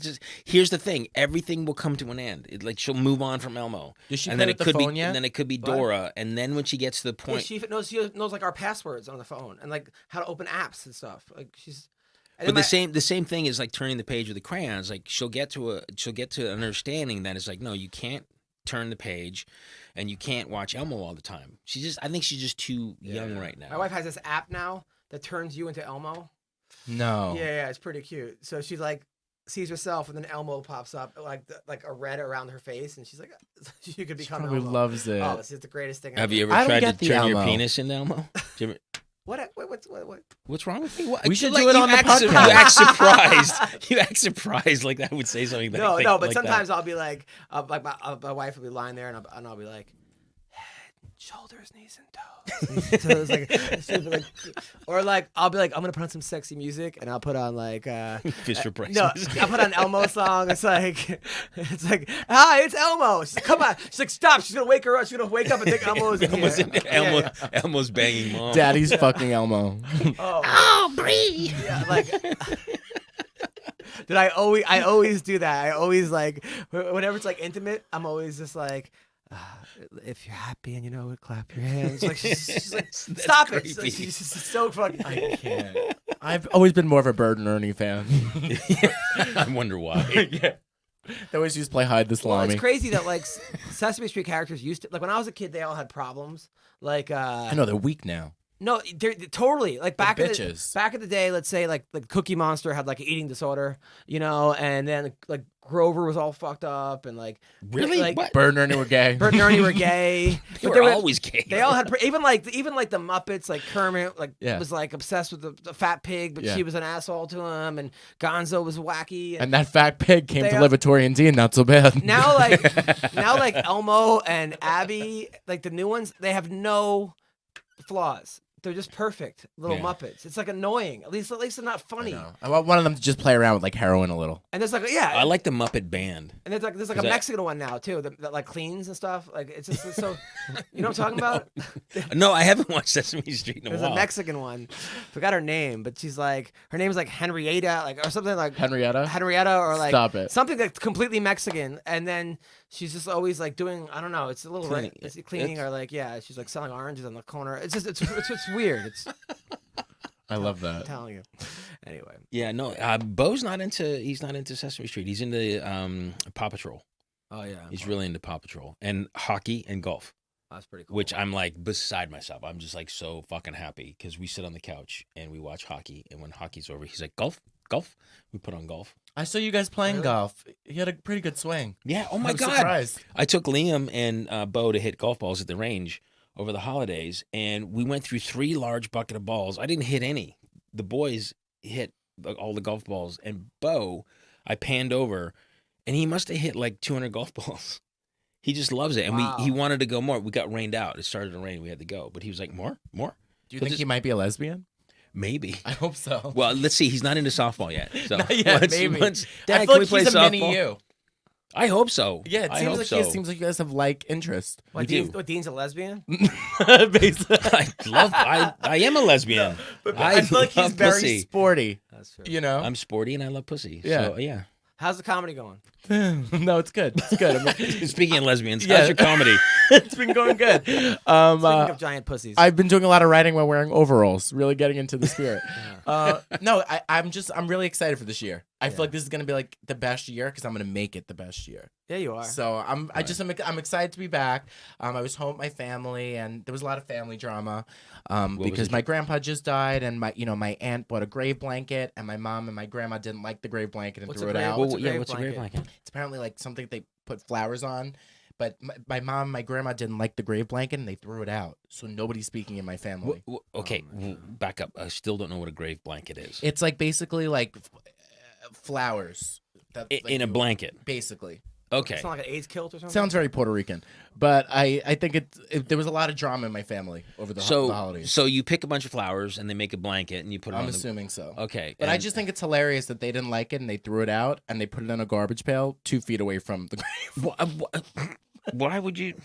here's the thing: everything will come to an end. Like she'll move on from Elmo. Does she and play then with it the could phone be, yet? And then it could be Dora. And then when she gets to the point, she knows like our passwords on the phone and like how to open apps and stuff. Like she's. But the same thing is like turning the page with the crayons. Like she'll get to an understanding that it's like, no, you can't turn the page, and you can't watch Elmo all the time. I think she's just too young right now. My wife has this app now that turns you into Elmo. No. Yeah, it's pretty cute. So she like sees herself, and then Elmo pops up like a red around her face, and she's like, she could become. She probably Elmo. loves it. Oh, this is the greatest thing. Have ever. you ever tried to turn your penis into Elmo? What? What's wrong with me? We should do it on the podcast. You act surprised. You act surprised like that would say something. No, but like sometimes that. I'll be like my wife will be lying there, and I'll be like, head, shoulders, knees, and toes. So it's like, she'll be like, or like I'll be like, I'm gonna put on some sexy music, and I'll put on like Fisher Price. No, I'll put on Elmo song. It's like, hi, it's Elmo. She's like, come on. She's like, stop. She's gonna wake her up. She's gonna wake up and think Elmo's in here. Elmo's banging mom. Daddy's fucking Elmo. Oh, Bree. Yeah, like. Did I always do that. I always like whenever it's like intimate, I'm always just like, if you're happy and you know it, clap your hands. Like she's like, stop it. She's so fucking. I can't. I've always been more of a Bird and Ernie fan. I wonder why. Yeah. They always used to play hide the salami. Well, it's crazy that like Sesame Street characters used to like when I was a kid, they all had problems. Like I know they're weak now. No, they're totally like back in the day. Let's say like Cookie Monster had like an eating disorder, and then like Grover was all fucked up and like really like what? Bird and Ernie were gay. Bird and Ernie were gay. They were always gay. They all had even like the Muppets, like Kermit, was like obsessed with the fat pig, but she was an asshole to him, and Gonzo was wacky. And that fat pig came to live with Tori and Dean. Not so bad. Now like Elmo and Abby, like the new ones, they have no flaws. They're just perfect little Muppets. It's like annoying. At least they're not funny. I want one of them to just play around with like heroin a little. And there's like I like the Muppet Band. And there's like a Mexican one now too that like cleans and stuff. Like it's just so. You know what I'm talking about? No, I haven't watched Sesame Street in a while. There's a Mexican one. Forgot her name, but she's like her name is like Henrietta, or something like Henrietta, or like Stop it. something that's completely Mexican. And then she's just always like doing I don't know. It's a little Cleaning. It's cleaning or like she's like selling oranges on the corner. It's just it's weird. It's. I love that. I'm telling you. Anyway. Yeah, no. Bo's not into Sesame Street. He's into Paw Patrol. Oh yeah. He's really into Paw Patrol and hockey and golf. That's pretty cool. Which I'm like beside myself. I'm just like so fucking happy because we sit on the couch and we watch hockey, and when hockey's over, he's like golf. We put on golf. I saw you guys playing golf. He had a pretty good swing. Yeah. Oh my God. Surprised. I took Liam and Bo to hit golf balls at the range over the holidays, and we went through 3 large bucket of balls. I didn't hit any. The boys hit all the golf balls, and Bo, I panned over, And he must have hit like 200 golf balls. He just loves it. And Wow. he wanted to go more. We got rained out. It started to rain. We had to go. But he was like, more? Do you think he might be a lesbian? Maybe. I hope so. Well, let's see. He's not into softball yet. So Not yet, maybe. Dad, I can feel we like play he's a softball? mini you. I hope so. Yeah, I hope so. it seems like you guys have like interest. What, We do. Dean's a lesbian? Basically. I am a lesbian. I feel like he's love very pussy. sporty. That's true. You know? I'm sporty and I love pussy. Yeah. So, yeah. How's the comedy going? No, it's good. It's good. I mean, Speaking of lesbians, Yeah. how's your comedy? it's been going good. Speaking of giant pussies. I've been doing a lot of writing while wearing overalls, really getting into the spirit. No, I'm really excited for this year. I feel like this is gonna be like the best year because I'm gonna make it the best year. Yeah, you are. So I'm excited to be back. I was home with my family, and there was a lot of family drama because my grandpa just died, and my aunt bought a grave blanket, and my mom and my grandma didn't like the grave blanket and threw it out. What's a grave what's a grave blanket? It's apparently like something they put flowers on. But my mom and my grandma didn't like the grave blanket, and they threw it out. So nobody's speaking in my family. Okay, back up. I still don't know what a grave blanket is. It's like basically like flowers. That, like, In a blanket. Basically. Okay. It's not like an AIDS kilt or something? Sounds very Puerto Rican. But I think there was a lot of drama in my family over the holidays. So you pick a bunch of flowers and they make a blanket and you put it I'm on assuming so. Okay. But I just think it's hilarious that they didn't like it and they threw it out and they put it in a garbage pail 2 feet away from the grave. Why would you?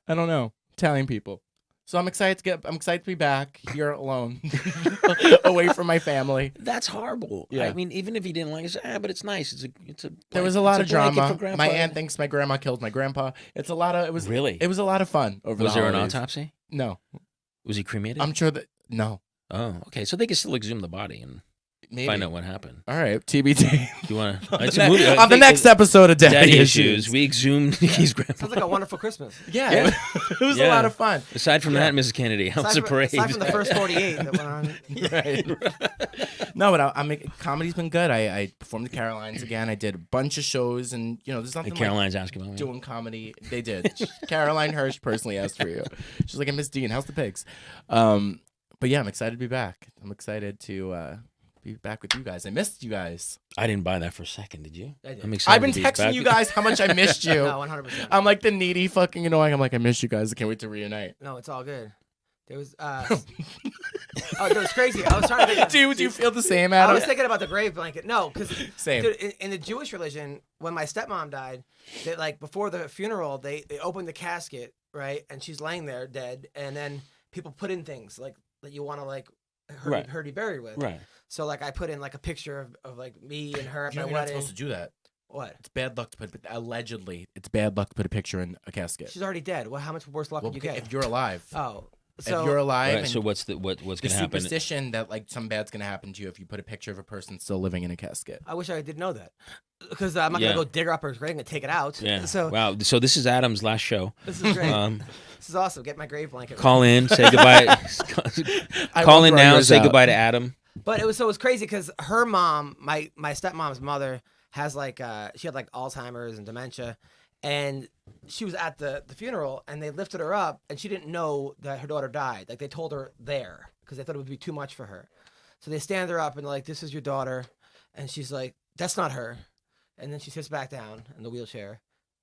I don't know. Italian people. So I'm excited to be back here alone, away from my family. That's horrible. Yeah. I mean, even if he didn't like it, but it's nice. It's a. There was a lot of drama. For My aunt thinks my grandma killed my grandpa. It was Really? It was a lot of fun over Was the there an holidays. autopsy? No. Was he cremated? I'm sure that no. Oh, okay. So they can still exhume the body and Maybe. find out what happened. All right, TBT. You want to? On the next episode of Daddy Issues, we exhumed Nicky's grandpa. Sounds like a wonderful Christmas. Yeah, it was a lot of fun. Aside from that, Mrs. Kennedy, how was the parade? Aside from the first 48 that went on. Right. No, but comedy's been good. I performed at Caroline's again. I did a bunch of shows, and there's nothing Caroline's asking about me. doing comedy. They did. Caroline Hirsch personally asked for you. She's like, I miss Dean. How's the pigs? But yeah, I'm excited to be back. I'm excited to be back with you guys. I missed you guys. I didn't buy that for a second. Did you? I did. I'm excited. I've been to be texting back. you guys how much I missed you. No, 100%. I'm like the needy fucking annoying. I'm like, I miss you guys. I can't wait to reunite. No, it's all good. There was oh, it was crazy. I was trying to think. Dude, do you feel the same, I Adam? was thinking about the grave blanket. No, because Same. in the Jewish religion, when my stepmom died, they, like before the funeral, they opened the casket, right, and she's laying there dead, and then people put in things like that you want to like her to be buried with. Right. So like I put in like a picture of like me and her at my You're not wedding. supposed to do that. What? It's bad luck to put. Allegedly, it's bad luck to put a picture in a casket. She's already dead. Well, how much worse luck would you get? If you're alive. Oh, so if you're alive, Right, and so what's going the to happen? superstition that like some bad's gonna happen to you if you put a picture of a person still living in a casket. I wish I did know that, because I'm not gonna go dig her up her grave and take it out. Yeah. So wow. So this is Adam's last show. this is great. This is awesome. Get my grave blanket. Call in, say goodbye. Call in now, say goodbye to Adam. But it was crazy because her mom, my stepmom's mother, has like she had like Alzheimer's and dementia, and she was at the funeral and they lifted her up and she didn't know that her daughter died. Like they told her there because they thought it would be too much for her. So they stand her up and they're like, "This is your daughter," and she's like, "That's not her," and then she sits back down in the wheelchair,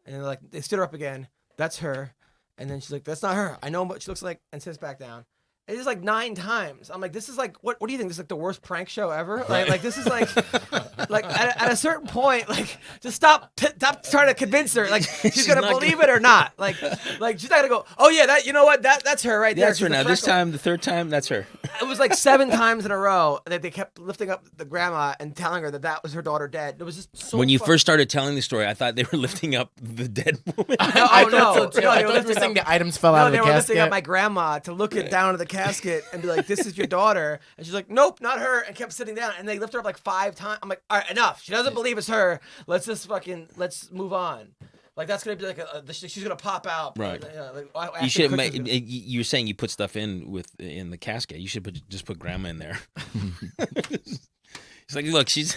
and they're like, they stood her up again. "That's her," and then she's like, "That's not her. I know what she looks like," and sits back down. It is like 9 times. I'm like, this is like, what do you think? This is like the worst prank show ever? Like this is like at a certain point, like just stop trying to convince her. Like she's gonna believe it or not. Like she's not gonna go, "Oh yeah, that, you know what, that's her right there." That's her now. This time, the third time, that's her. It was like 7 times in a row that they kept lifting up the grandma and telling her that was her daughter dead. It was just so When you fun. first started telling the story, I thought they were lifting up the dead woman. I thought no. so too. No, I they were thought you were lifting saying up- the items fell out of they the were casket. lifting up my grandma to look it down to the casket and be like, "This is your daughter," and she's like, "Nope, not her," and kept sitting down. And they lift her up like 5 times. I'm like, "All right, enough. She doesn't believe it's her. Let's move on." Like that's gonna be like she's gonna pop out. Right. Like, You should. Christmas. You're saying you put stuff in the casket. You should just put grandma in there. It's like, look, she's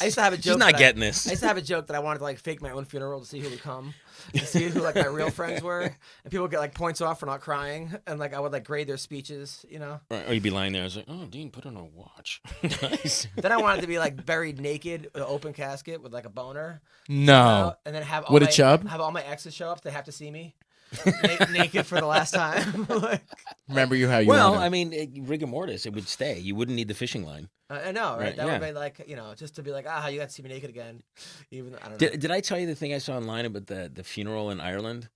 I used to have a joke. She's not getting this. I used to have a joke that I wanted to like fake my own funeral to see who would come. to see who like my real friends were, and people get like points off for not crying, and like I would like grade their speeches, you know. Or you'd be lying there. I was like, oh, Dean, put on a watch. Nice. Then I wanted to be like buried naked, with an open casket with like a boner. No. And then have all With my, a chub? have all my exes show up. They have to see me naked for the last time. Like, Remember you how you Well, wanted. I mean, rigor mortis, it would stay. You wouldn't need the fishing line. I know, right? Right, That yeah. would be like, you know, just to be like, you got to see me naked again. Even I don't know. Did I tell you the thing I saw online about the funeral in Ireland?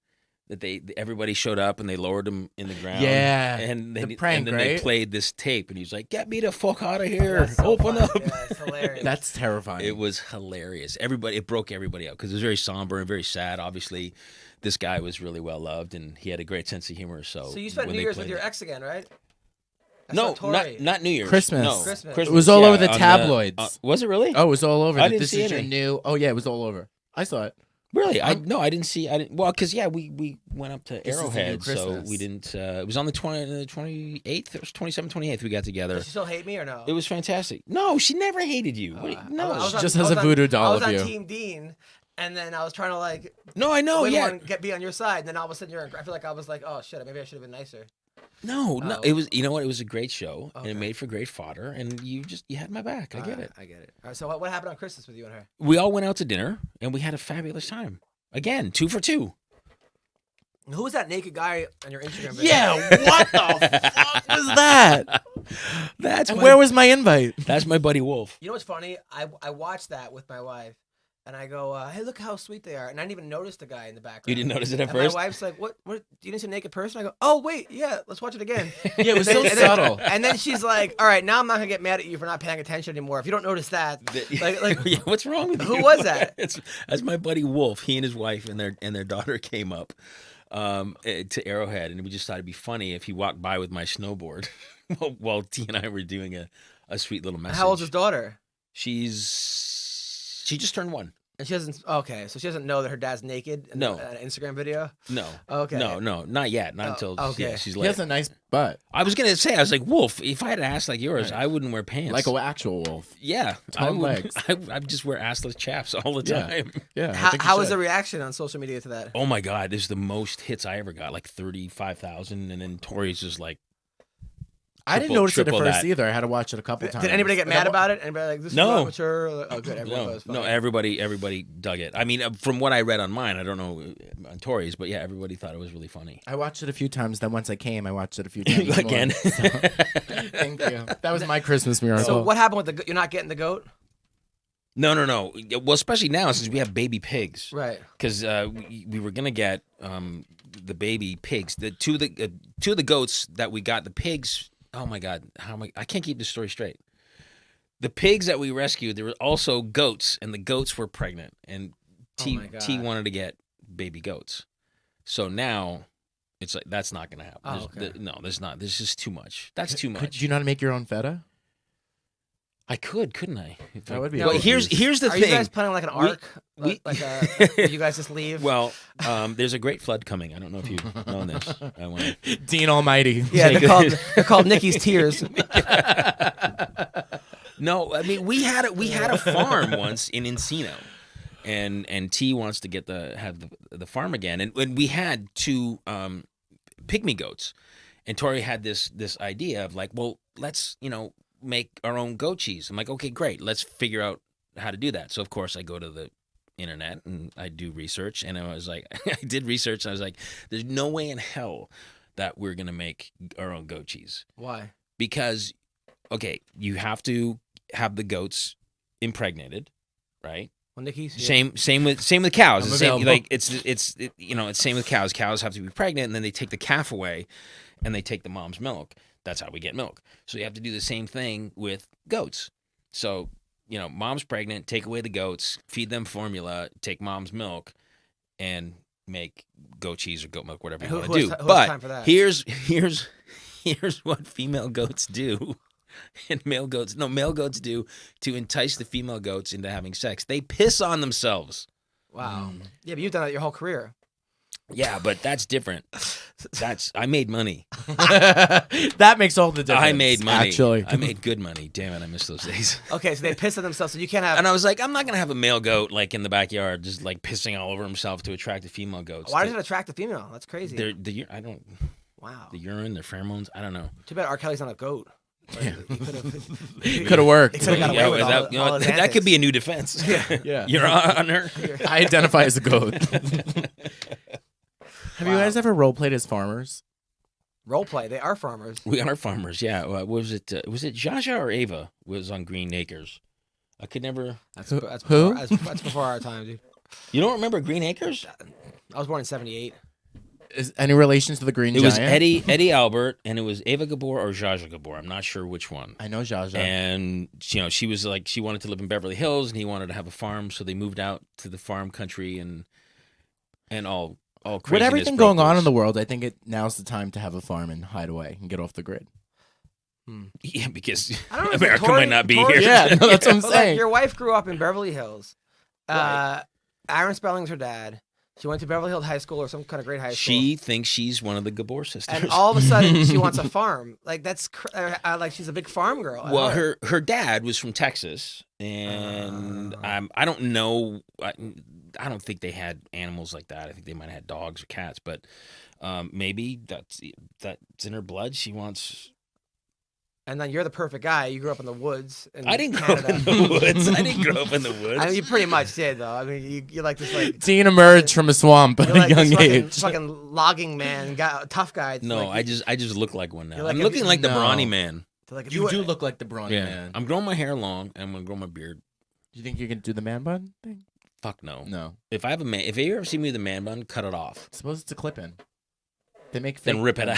That everybody showed up and they lowered him in the ground. Yeah, and the prank, and then right? they played this tape, and he was like, "Get me the fuck out of here! That's so Open funny. up!" Yeah, it's hilarious. That's terrifying. It was hilarious. It broke everybody out because it was very somber and very sad. Obviously, this guy was really well loved, and he had a great sense of humor. So So you spent when New they Year's with played your it- ex again, right? I No, saw Tori. not New Year's. Christmas. No, Christmas. It was all over the on tabloids. was it really? Oh, it was all over. I didn't This see is your any. new. Oh yeah, it was all over. I saw it. Really? I didn't see. I didn't. Well, because we went up to This is the new Arrowhead, so Christmas. we didn't. It was on the 28th. It was 27th, 28th. We got together. Does she still hate me or no? It was fantastic. No, she never hated you. No, I was She on- just I has was a on- voodoo doll I was of on you. Team Dean, and then I was trying to like no, I know. win Yeah, one, be on your side, and then all of a sudden I feel like I was like, oh shit, maybe I should have been nicer. no. Oh. It was. You know what? It was a great show, and Okay. it made for great fodder. And you had my back. I get it. I get it. All right, so what happened on Christmas with you and her? We all went out to dinner, and we had a fabulous time. Again, 2 for 2. Who was that naked guy on your Instagram video? Yeah, what the fuck was that? That's And where was my invite? That's my buddy Wolf. You know what's funny? I watched that with my wife, and I go, hey, look how sweet they are, and I didn't even notice the guy in the background. You didn't notice it at And first? my wife's like, what? You didn't see a naked person? I go, oh wait, yeah, let's watch it again. Yeah, it was so And then- subtle. And then she's like, all right, now I'm not gonna get mad at you for not paying attention anymore. If you don't notice that, like Yeah, what's wrong with you? who was that? That's my buddy Wolf. He and his wife and their daughter came up to Arrowhead, and we just thought it'd be funny if he walked by with my snowboard while T and I were doing a sweet little message. How old's his daughter? She just turned 1. And she doesn't. Okay, so she doesn't know that her dad's naked. In No. an Instagram video. No. Okay. No, not yet. Not until okay. yeah, she's He like. has a nice butt, I was gonna say, I was like, Wolf. If I had an ass like yours, I wouldn't wear pants. like an actual wolf. yeah, Tongue legs. I just wear assless chaps all the Yeah. time. Yeah. How was the reaction on social media to that? Oh my god, this is the most hits I ever got, like 35,000, and then Tori's just like. I didn't triple- notice it at triple first that. either. I had to watch it a couple times. Did anybody get mad about it? Anybody like this? No. Is not mature? Oh, good. Everyone thought it was No, funny. everybody dug it. I mean, from what I read on mine, I don't know on Tori's, but yeah, everybody thought it was really funny. I watched it a few times. Then once I came, I watched it a few times more. Again. So, thank you. That was my Christmas miracle. So what happened with the? You're not getting the goat, No. Well, especially now since we have baby pigs, right? because we were gonna get the baby pigs. The two of the goats that we got, the pigs. Oh my god, I can't keep this story straight. The pigs that we rescued, there were also goats, and the goats were pregnant, and T my God. wanted to get baby goats. So now it's like that's not gonna happen. Oh, okay. There's not. There's just too much. That's too much. Could you not make your own feta? I couldn't I? That would be Well, a here's the Are thing. you guys planning like an arc? we- You guys just leave? Well, there's a great flood coming. I don't know if you've known this. I want Dean Almighty. yeah, they're called Nicky's tears. No, I mean we had a farm once in Encino, and T wants to have the farm again, and when we had 2 pygmy goats, and Tori had this idea of like, well, let's make our own goat cheese. I'm like, okay, great, let's figure out how to do that. So of course I go to the internet and I do research, and I was like, I did research, and I was like, there's no way in hell that we're gonna make our own goat cheese. Why? Because, okay, you have to have the goats impregnated, right? Well, Nicky's Same with cows. I'm It's same, available. like it's same with cows. Cows have to be pregnant, and then they take the calf away, and they take the mom's milk. That's how we get milk. So you have to do the same thing with goats. So mom's pregnant, take away the goats, feed them formula, take mom's milk, and make goat cheese or goat milk, whatever you Who- want who to has do. ti- who has But time for that? here's what female goats do. And male goats do to entice the female goats into having sex. They piss on themselves. Wow. Yeah, but you've done that your whole career. Yeah, but that's different. I made money. That makes all the difference. I made money. Actually, I made good money. Damn it, I miss those days. Okay, so they piss on themselves, so you can't have. And I was like, I'm not gonna have a male goat like in the backyard, just like pissing all over himself to attract the female goats. Why does it attract the female? That's crazy. I don't. Wow. The urine, the pheromones. I don't know. Too bad R. Kelly's not a goat. Yeah. Could have worked. He could have got away with all his that could be a new defense. Yeah. Your Honor. I identify as a goat. Have you guys ever role played as farmers? Role play. They are farmers. We are farmers. Yeah. Was it Jaja or Ava was on Green Acres? I could never. That's Who? That's before our time, dude. You don't remember Green Acres? I was born in '78. Is any relations to the Green It Giant? was Eddie Albert, and it was Ava Gabor or Jaja Gabor. I'm not sure which one. I know Jaja. And she was like, she wanted to live in Beverly Hills, and he wanted to have a farm, so they moved out to the farm country and all craziness. With everything going on in the world, I think now's the time to have a farm and hide away and get off the grid. Yeah, because I don't know, America Tori- might not be Tori- here. Yeah, no, that's what I'm But, saying. like, your wife grew up in Beverly Hills. Right. Aaron Spelling's her dad. She went to Beverly Hills High School or some kind of great high school. She thinks she's one of the Gabor sisters. And all of a sudden, she wants a farm. Like that's like she's a big farm girl. I Well, love it. her dad was from Texas, and I don't know. I don't think they had animals like that. I think they might have had dogs or cats, but maybe that's in her blood. She wants. And then you're the perfect guy. You grew up in the woods. In I didn't Canada. grow up in the woods. I didn't grow up in the woods. I mean, you pretty much did, though. I mean, you're like this, like Dean emerged from a swamp at you're a like young this age. fucking logging man, tough guy. It's No, like, I just look like one now. You're like I'm a- looking like the No. brawny man. like if You were- do look like the brawny Yeah, man. I'm growing my hair long, and I'm gonna grow my beard. Do you think you can do the man bun thing? Fuck no. No. If you ever see me with a man bun, cut it off. Suppose it's a clip-in. They make Then fake rip it out.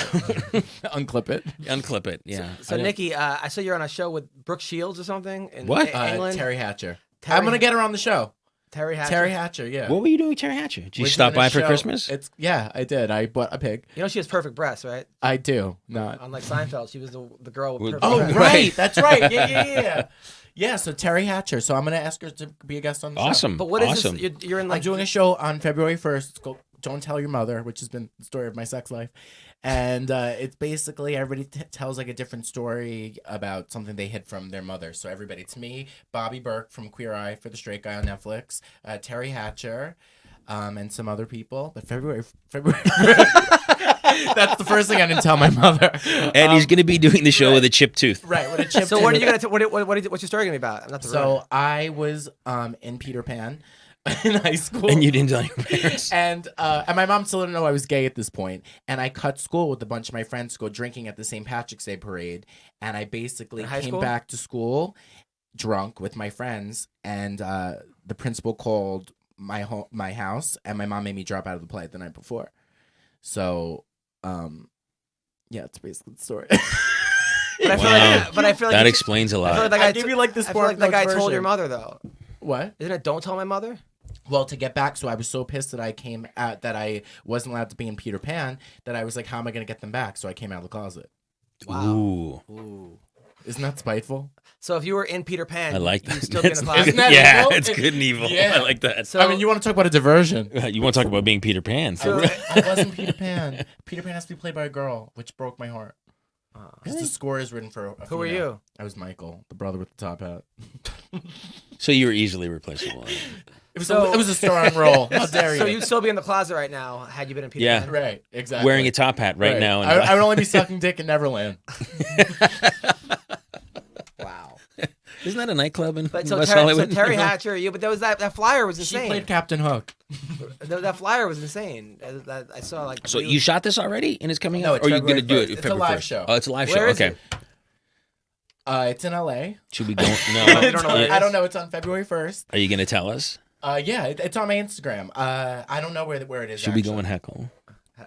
Unclip it. Unclip it. Yeah. So Nicky, I saw you're on a show with Brooke Shields or something in What? England. Terry Hatcher. Terry- I'm gonna get her on the show. Terry Hatcher. Terry Hatcher, yeah. What were you doing with Terry Hatcher? Did you We're stop doing a by for show. Christmas? Yeah, I did. I bought a pig. You know she has perfect breasts, right? I do. Not. Unlike Seinfeld, she was the girl with With- perfect Oh, breasts. right. That's right. Yeah. Yeah, so Terry Hatcher. So I'm gonna ask her to be a guest on the show. Awesome. But what is awesome. this? You're in like I'm doing a show on February 1st. It's called Don't Tell Your Mother, which has been the story of my sex life. And it's basically everybody tells like a different story about something they hid from their mother. So everybody, it's me, Bobby Burke from Queer Eye for the Straight Guy on Netflix, Terry Hatcher, and some other people. But February. That's the first thing I didn't tell my mother. And he's going to be doing the show with a chipped tooth. Right, with a chip. So what are you gonna? What's your story gonna be about? I'm not the So I was in Peter Pan in high school. And you didn't tell your parents. And my mom still didn't know I was gay at this point. And I cut school with a bunch of my friends to go drinking at the St. Patrick's Day parade. And I basically In high came school? back to school drunk with my friends. And the principal called my house, and my mom made me drop out of the play the night before. So, yeah, it's basically the story. But I feel Wow. like That you- explains a I feel like lot. that guy I give you like this. I feel like that guy told your mother. mother though. What? Isn't it? Don't tell my mother. Well, to get back, so I was so pissed that I came out that I wasn't allowed to be in Peter Pan that I was like, how am I going to get them back? So I came out of the closet. Ooh. Ooh. Isn't that spiteful? So if you were in Peter Pan, I like you'd that. still be in the closet. Isn't that yeah, evil? it's good and evil. Yeah. I like that. So I mean, you want to talk about a diversion. You want to talk about being Peter Pan? So- I wasn't Peter Pan. Peter Pan has to be played by a girl, which broke my heart. Because the score is written for a Who were female. you? I was Michael, the brother with the top hat. So you were easily replaceable. It was, So- it was a starring role. How dare you? So you'd still be in the closet right now had you been in Peter Yeah. Pan. Right, exactly. Wearing a top hat right now. And I would only be sucking dick in Neverland. Wow. Isn't that a nightclub in But so, West Terry, Hollywood? Hatcher, you. But there was that flyer was She insane. played Captain Hook. That flyer was insane. I saw like. So you shot this already and it's coming No, out? it's Or are you going to February do it 1st. It's a February live 1st? show. Oh, it's a live Where show. is Okay. it? It's in LA. Should we go? No. You don't know where it I is? don't know. It's on February 1st. Are you going to tell us? Yeah, it's on my Instagram. I don't know where it is. Should we actually. go and heckle?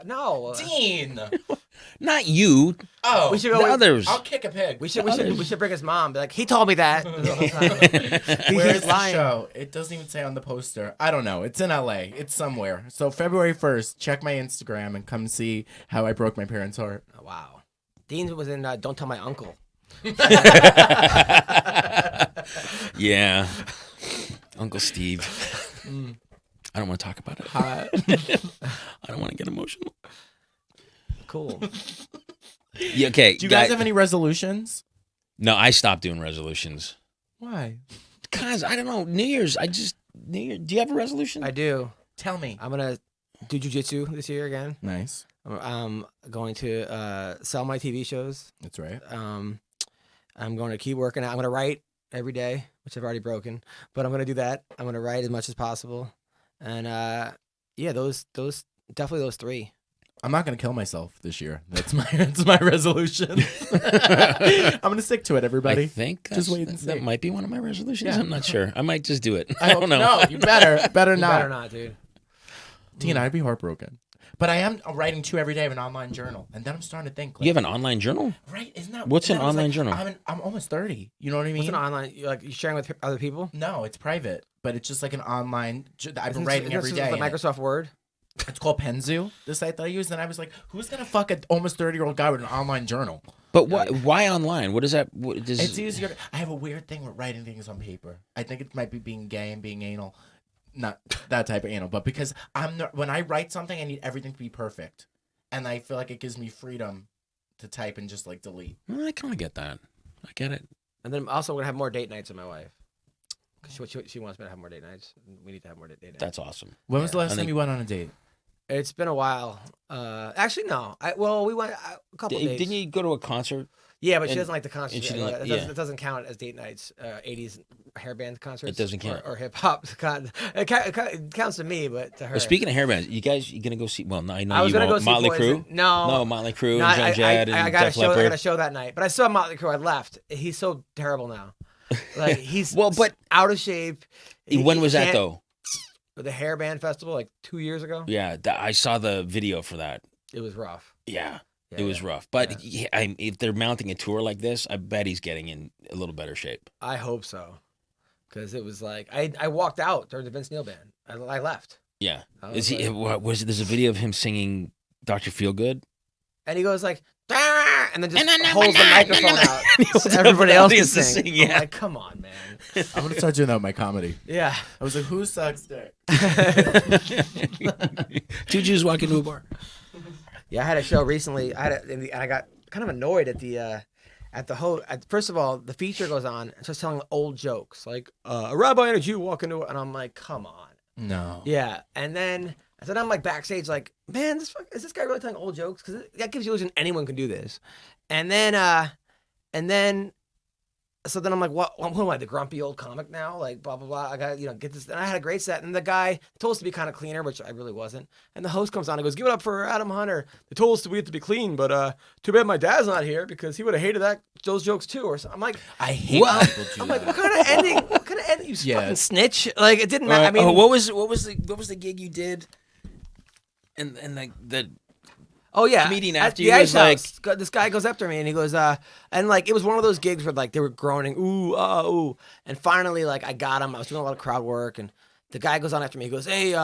No. Dean. Not you. Oh, We should go The with- others. I'll kick a pig. We should bring his mom. Be like, he told me that. Where's He's the lying. show? It doesn't even say on the poster. I don't know. It's in LA. It's somewhere. So February 1st, check my Instagram and come see how I broke my parents' heart. Oh, wow. Dean was in Don't Tell My Uncle. Yeah. Uncle Steve. I don't want to talk about it. I don't want to get emotional. Cool. Yeah, okay. Do you guys have any resolutions? No, I stopped doing resolutions. Why? Because I don't know. New Year's. New Year. Do you have a resolution? I do. Tell me. I'm gonna do jujitsu this year again. Nice. I'm going to sell my TV shows. That's right. I'm going to keep working out. I'm going to write every day, which I've already broken, but I'm going to do that. I'm going to write as much as possible, and yeah, those definitely those three. I'm not gonna kill myself this year. That's my resolution. I'm gonna stick to it, everybody. I think just wait and see. That might be one of my resolutions. Yeah. I'm not sure. I might just do it. I don't know. No, you better not. You better not, dude. Tina, I'd be heartbroken. But I am writing 2 every day. I have an online journal, and then I'm starting to think. Like, You have an online journal? right? Isn't that What's an that was online like, journal? I'm almost 30. You know what I mean? What's an online? You sharing with other people? No, it's private, but it's just like an online. I've been Isn't writing this every just day. like Microsoft Word. It's called Penzu, the site that I use, and I was like, "Who's gonna fuck an almost 30-year-old guy with an online journal?" But why online? What is that? What does, It's easier. I have a weird thing with writing things on paper. I think it might be being gay and being anal, not that type of anal, but because when I write something, I need everything to be perfect, and I feel like it gives me freedom to type and just like delete. I kind of get that. I get it. And then I'm also gonna have more date nights with my wife. Cause she wants me to have more date nights. We need to have more date nights. That's awesome. When was the last time you went on a date? It's been a while. Actually, no. We went a couple days. Didn't you go to a concert? Yeah, but she and- doesn't like the concert. and she Yeah, didn't it doesn't count as date nights. 80s hairband concerts. It doesn't count. Or hip hop. It counts to me, but to her. Well, speaking of hair bands, you guys, you gonna go see? Well, I know I was you gonna go won't. see Motley Poison. Crue. No, Motley Crue, No, and Joan Jett, and I got Def I got Leppard. a show that night, but I saw Motley Crue. I left. He's so terrible now. Like he's Well, but- out of shape. When was that can't- though? The hairband festival, like 2 years ago. Yeah, I saw the video for that. It was rough. Yeah, Yeah, it was yeah. rough. But if they're mounting a tour like this, I bet he's getting in a little better shape. I hope so, because it was like I walked out during the Vince Neil band. I left, Yeah. I Is was he? There's a video of him singing "Dr. Feelgood." and he goes like, "Ah," and then just holds the microphone out so everybody else can sing. Yeah. I'm like, come on, man. I'm gonna start doing that with my comedy. Yeah. I was like, "Who sucks dick?" Two Jews walk into a bar. Yeah, I had a show recently. And I got kind of annoyed at the host. First of all, the feature goes on and starts telling old jokes, like a rabbi and a Jew walk into it, and I'm like, come on. No. Yeah, and then I'm like backstage, like, man, is this guy really telling old jokes? Because that gives you illusion anyone can do this. And then so then I'm like, what am I, the grumpy old comic now? Like, blah, blah, blah. I got to, get this. And I had a great set. And the guy told us to be kind of cleaner, which I really wasn't. And the host comes on and goes, give it up for Adam Hunter. They told us we have to be clean, but too bad my dad's not here because he would have hated those jokes too. Or something. I'm like, I hate when people do I'm that. like, what kind of ending? What kind of ending? You fucking snitch. Like, it didn't matter. I mean, what was the gig you did? And the oh yeah, comedian at after the you Ice was like, House, this guy goes after me and he goes, and like it was one of those gigs where like they were groaning, ooh, ooh, and finally like I got him. I was doing a lot of crowd work, and the guy goes on after me. He goes, hey,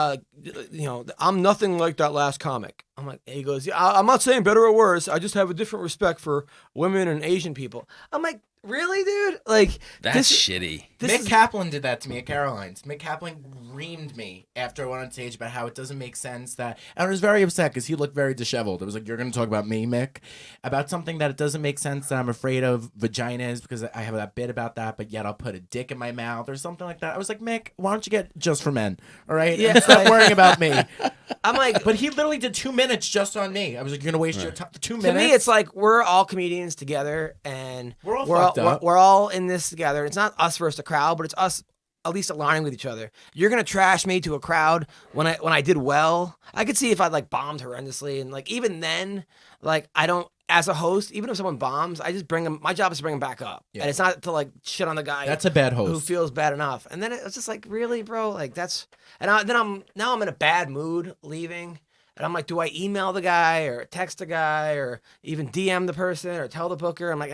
I'm nothing like that last comic. I'm like, he goes, yeah, I'm not saying better or worse. I just have a different respect for women and Asian people. I'm like, really, dude? Like that's shitty. Mick Kaplan did that to me at Caroline's. Mick Kaplan reamed me after I went on stage about how it doesn't make sense that, and I was very upset because he looked very disheveled. I was like, "You're going to talk about me, Mick, about something that it doesn't make sense that I'm afraid of vaginas because I have that bit about that, but yet I'll put a dick in my mouth or something like that." I was like, "Mick, why don't you get just for men, all right? Yeah. And stop worrying about me." I'm like, But he literally did 2 minutes just on me. I was like, "You're going to waste your time 2 minutes." to me, it's like we're all comedians together, and We're all fucked up. We're all in this together. It's not us versus the crowd, but it's us at least aligning with each other. You're gonna trash me to a crowd when I did well. I could see if I like bombed horrendously, and like even then, like I don't. As a host, even if someone bombs, I just bring them. My job is to bring them back up, Yeah. and it's not to like shit on the guy. That's a bad host who feels bad enough. And then it's just like, really, bro? Like that's. And I'm in a bad mood leaving. And I'm like, do I email the guy or text the guy or even DM the person or tell the booker? I'm like,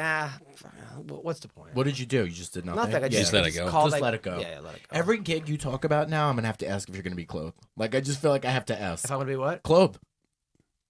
what's the point? What did you do? You just did nothing? Nothing. I Just let it go. called, Just let it go. Yeah, let it go. Every gig you talk about now, I'm going to have to ask if you're going to be clothed. Like, I just feel like I have to ask. If I'm gonna be what? Clothed.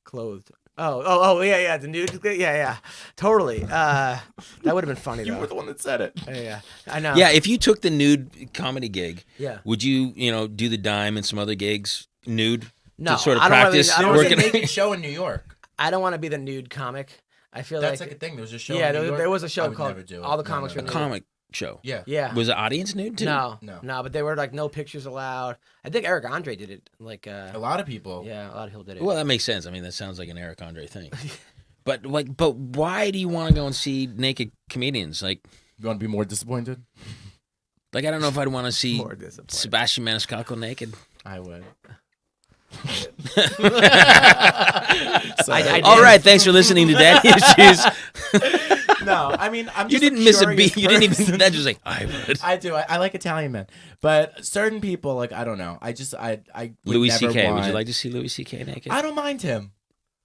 Clothed. Oh, yeah, the nude. Yeah, totally. That would have been funny You though. were the one that said it. Yeah, I know. Yeah, if you took the nude comedy gig, Yeah. would you do the dime and some other gigs nude? No, to sort of I don't really- practice I don't There was really a working. naked show in New York. I don't want to be the nude comic. I feel that's like a thing. There was a show. Yeah, in New York. there was a I show would called never do it. All the Comics Were A Nude. comic show. Yeah. Yeah. Was the audience nude too? No, No. but they were like no pictures allowed. I think Eric Andre did it. Like A lot of people. yeah, a lot of people did it. Well, that makes sense. I mean, that sounds like an Eric Andre thing. But why do you want to go and see naked comedians? Like, You want to be more disappointed? I don't know if I'd want to see More disappointed. Sebastian Maniscalco naked. I would. I All right, thanks for listening to Daddy Issues. No, I mean, I'm You just didn't miss a curious beat. You didn't person. even. That just like I would. I do. I like Italian men, but certain people, like I don't know. I would Louis never C.K. Want... Would you like to see Louis C.K. naked? I don't mind him.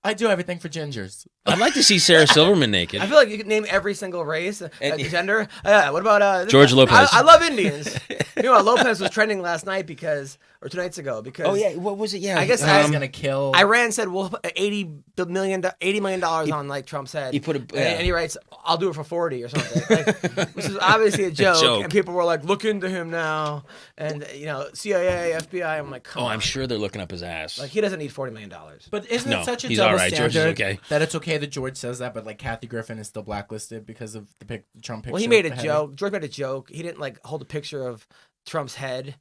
I do everything for gingers. I'd like to see Sarah Silverman naked. I feel like you could name every single race, gender. What about George Lopez. I love Indians. You know, Lopez was trending last night or 2 nights ago because. Oh yeah, what was it? Yeah, I guess I was gonna kill. Iran said we'll put $80 million on like Trump's head. He put and he writes, "I'll do it for 40 or something," like, which is obviously a joke. And people were like, "Look into him now," and CIA, FBI. I'm like, come on. I'm sure they're looking up his ass. Like he doesn't need $40 million. But isn't No, it such a he's double all right. George is standard okay. that it's okay that George says that, but like Kathy Griffin is still blacklisted because of the Trump picture? Well, he made a beheading? joke. George made a joke. He didn't like hold a picture of Trump's head.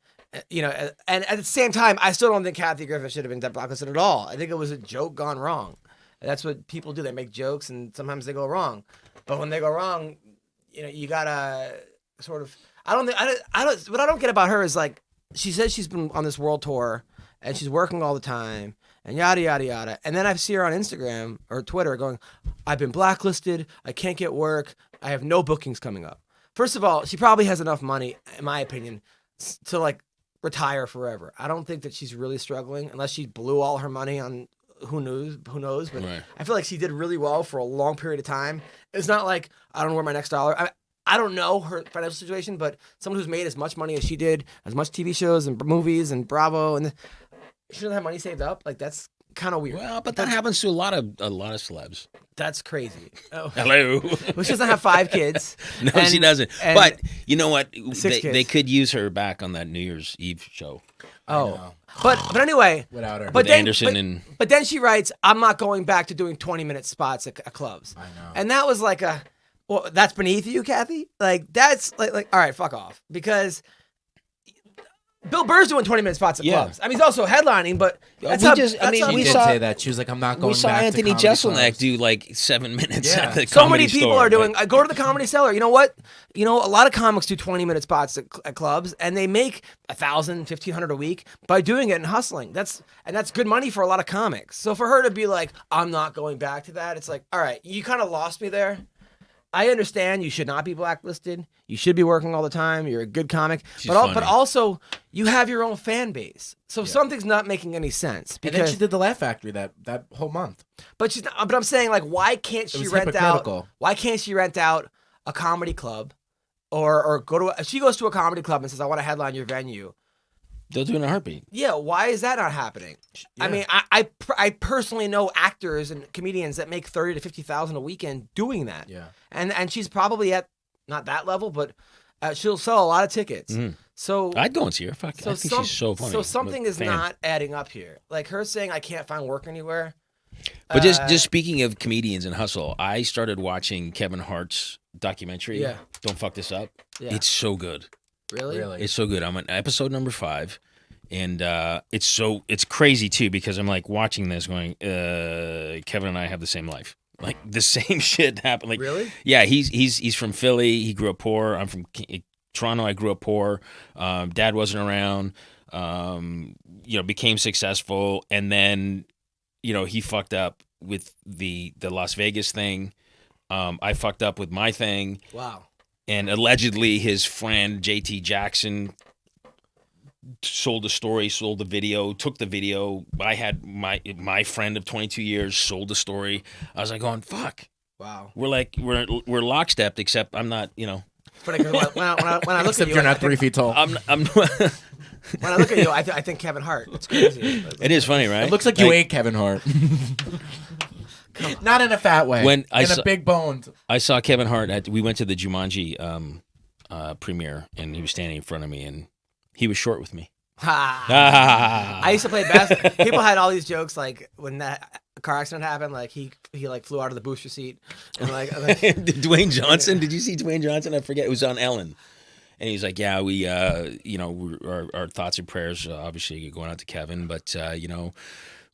And at the same time, I still don't think Kathy Griffin should have been blacklisted at all. I think it was a joke gone wrong. That's what people do. They make jokes, and sometimes they go wrong. But when they go wrong, you gotta sort of. What I don't get about her is like she says she's been on this world tour and she's working all the time and yada yada yada. And then I see her on Instagram or Twitter going, "I've been blacklisted. I can't get work. I have no bookings coming up." First of all, she probably has enough money, in my opinion, to like retire forever. I don't think that she's really struggling unless she blew all her money on who knows. But Right. I feel like she did really well for a long period of time. It's not like I don't know where my next dollar. I don't know her financial situation, but someone who's made as much money as she did, as much TV shows and movies and Bravo, and she doesn't have money saved up. Like that's kind of weird. Well, but that happens to a lot of celebs. That's crazy. Oh. Hello. Well, she doesn't have 5 kids. No, and- she doesn't. and- But you know what? 6 They kids. could use her back on that New Year's Eve show. Oh, but anyway, Without her. but With then Anderson and but then she writes, "I'm not going back to doing 20-minute spots at clubs." I know. And that was like well, that's beneath you, Kathy. Like that's like all right, fuck off, because Bill Burr's doing 20-minute spots at Yeah. clubs. I mean, he's also headlining, but that's we how, just- I that's mean, how She we did saw- say that. She was like, I'm not going we saw back Anthony to comedy Jeselnik clubs. do like 7 minutes Yeah. at the so Comedy many people Store, are doing. right? Go to the Comedy Cellar. You know what? A lot of comics do 20-minute spots at clubs, and they make $1,000, $1,500 a week by doing it and hustling. That's good money for a lot of comics. So for her to be like, I'm not going back to that, it's like, all right, you kind of lost me there. I understand you should not be blacklisted. You should be working all the time. You're a good comic, She's but funny. also you have your own fan base. So something's not making any sense. And then Because, she did the Laugh Factory that whole month. but she's not, but I'm saying like, why can't she was rent out? hypocritical. Why can't she rent out a comedy club, or go to? If she goes to a comedy club and says, "I want to headline your venue," They'll do it in a heartbeat. yeah, why is that not happening? I Yeah. mean, I personally know actors and comedians that make $30,000 to $50,000 a weekend doing that. Yeah. And she's probably at not that level, but she'll sell a lot of tickets. Mhm. So I'd go and see her. Fuck, I think she's so funny. So something I'm a is fan. not adding up here. Like her saying, "I can't find work anywhere." But just speaking of comedians and hustle, I started watching Kevin Hart's documentary. Yeah. Don't Fuck This Up. Yeah. It's so good. Really? It's so good. I'm on episode number 5, and it's crazy too because I'm like watching this, going, Kevin and I have the same life. Like the same shit happened. Like Really? yeah, he's from Philly. He grew up poor. I'm from Toronto. I grew up poor. Dad wasn't around. Became successful, and then he fucked up with the Las Vegas thing. I fucked up with my thing. Wow. And allegedly, his friend JT Jackson sold the story, sold the video, took the video. I had my friend of 22 years sold the story. I was like, going, fuck. Wow. We're lockstepped, except I'm not. But when I look at Except you, you're not I think, 3 feet tall. I'm. when I look at you, I think Kevin Hart. It's crazy. It is funny, right? It looks like you ate Kevin Hart. Not in a fat way. When I in saw- a big boned. I saw Kevin Hart we went to the Jumanji premiere, and he was standing in front of me, and he was short with me. I used to play basketball. People had all these jokes like when that car accident happened, like he like flew out of the booster seat and like Dwayne Johnson. Did you see Dwayne Johnson? I forget. It was on Ellen. And he's like, yeah, we, our thoughts and prayers, obviously, going out to Kevin, but,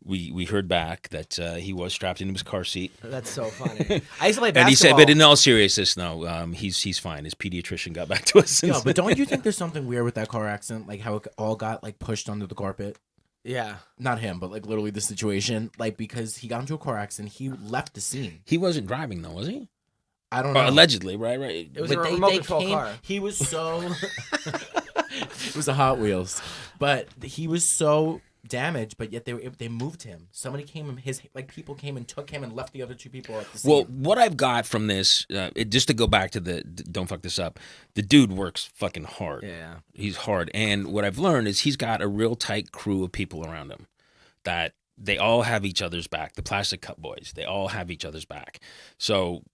we heard back that he was strapped into his car seat. That's so funny. I used to play basketball. And he said, but in all seriousness, no, he's fine. His pediatrician got back to us. No, but don't you think there's something weird with that car accident? Like how it all got like pushed under the carpet? Yeah. Not him, but like literally the situation. Like because he got into a car accident, he left the scene. He wasn't driving though, was he? I don't know. Allegedly, right? It was a remote control car. He was so... It was a Hot Wheels. But he was so damaged, but yet they moved him. Somebody came and people came and took him and left the other two people at the scene. Well, what I've got from this, just to go back to the don't fuck this up, the dude works fucking hard. Yeah. He's hard. And what I've learned is he's got a real tight crew of people around him that they all have each other's back. The Plastic Cup Boys, they all have each other's back. So...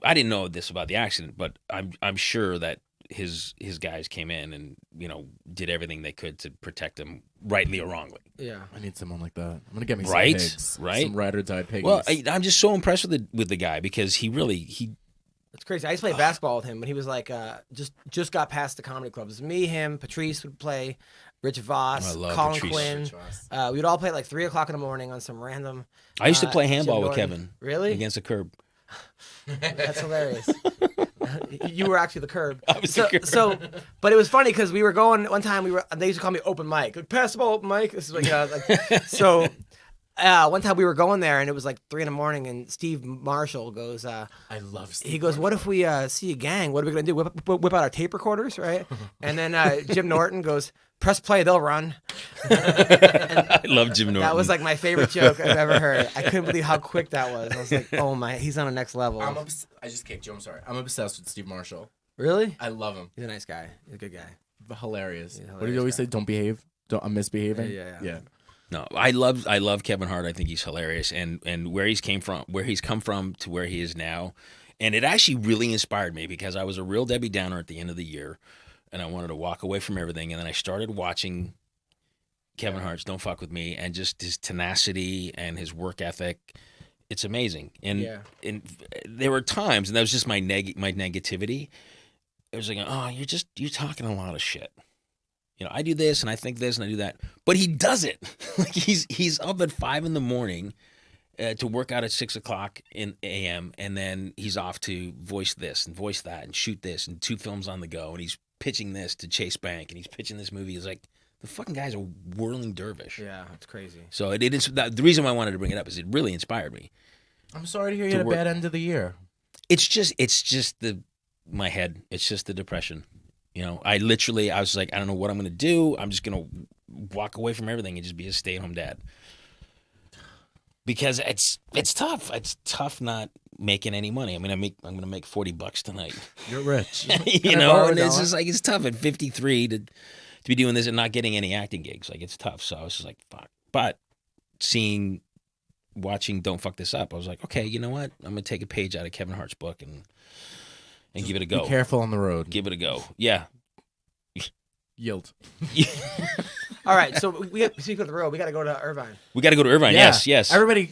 I didn't know this about the accident, but I'm sure that his guys came in and did everything they could to protect him, rightly or wrongly. Yeah, I need someone like that. I'm gonna get me some right, pigs, right, some ride or die piggies. Well, I'm just so impressed with the guy because he. It's crazy. I used to play basketball with him when he was like just got past the comedy club. It was me, him, Patrice would play, Rich Voss, Colin Patrice. Quinn. We'd all play at like 3 o'clock in the morning on some random. I used to play handball with Kevin. Really? Against the curb. That's hilarious. You were actually the curb. I was the curb. But it was funny because we were going one time. They used to call me open mic, like, pass the ball, open mic. This is like, so. One time we were going there and it was like 3 a.m. and Steve Marshall goes, I love Steve. He goes, what if we see a gang? What are we gonna do? Whip out our tape recorders, right? And then Jim Norton goes, press play, they'll run. I love Jim Norton. That was like my favorite joke I've ever heard. I couldn't believe how quick that was. I was like, oh my, he's on the next level. I just kicked you. I'm sorry. I'm obsessed with Steve Marshall. Really? I love him. He's a nice guy. He's a good guy. Hilarious. What do you always say? Don't behave. I'm misbehaving. Yeah. No, I love Kevin Hart. I think he's hilarious, and where he's come from to where he is now, and it actually really inspired me because I was a real Debbie Downer at the end of the year, and I wanted to walk away from everything, and then I started watching Kevin Hart's Don't Fuck With Me, and just his tenacity and his work ethic. It's amazing, and there were times, and that was just my negativity. It was like, oh, you're talking a lot of shit. I do this and I think this and I do that, but he does it. Like he's up at 5 a.m. To work out at 6 o'clock in a.m. and then he's off to voice this and voice that and shoot this and 2 films on the go and he's pitching this to Chase Bank and he's pitching this movie. It's like the fucking guy's a whirling dervish. Yeah, it's crazy. So it is the reason why I wanted to bring it up is it really inspired me. I'm sorry to hear you had a bad end of the year. It's just my head. It's just the depression. I was like, I don't know what I'm going to do. I'm just going to walk away from everything and just be a stay-at-home dad. Because it's tough. It's tough not making any money. I mean, I'm going to make $40 tonight. You're rich. And it's just like, it's tough at 53 to be doing this and not getting any acting gigs. Like, it's tough. So I was just like, fuck. But watching Don't Fuck This Up, I was like, okay, you know what? I'm going to take a page out of Kevin Hart's book and give it a go. Be careful on the road. Give it a go. Yeah. Yield. All right, so we speak of the road. We got to go to Irvine. We got to go to Irvine. Yeah. Yes. Everybody,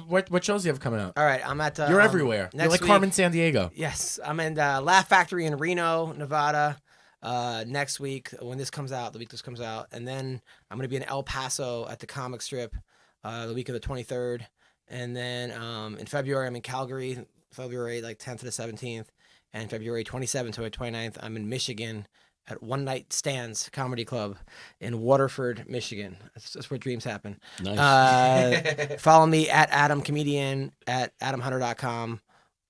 what shows do you have coming out? All right, I'm at. You're everywhere. You're like Carmen Sandiego. Yes, I'm in Laugh Factory in Reno, Nevada. Next week when this comes out, the week this comes out, and then I'm gonna be in El Paso at the Comic Strip, the week of the 23rd, and then in February I'm in Calgary, February like 10th to the 17th. And February 27th to the 29th, I'm in Michigan at One Night Stands Comedy Club in Waterford, Michigan. That's where dreams happen. Nice. Follow me at Adam Comedian at AdamHunter.com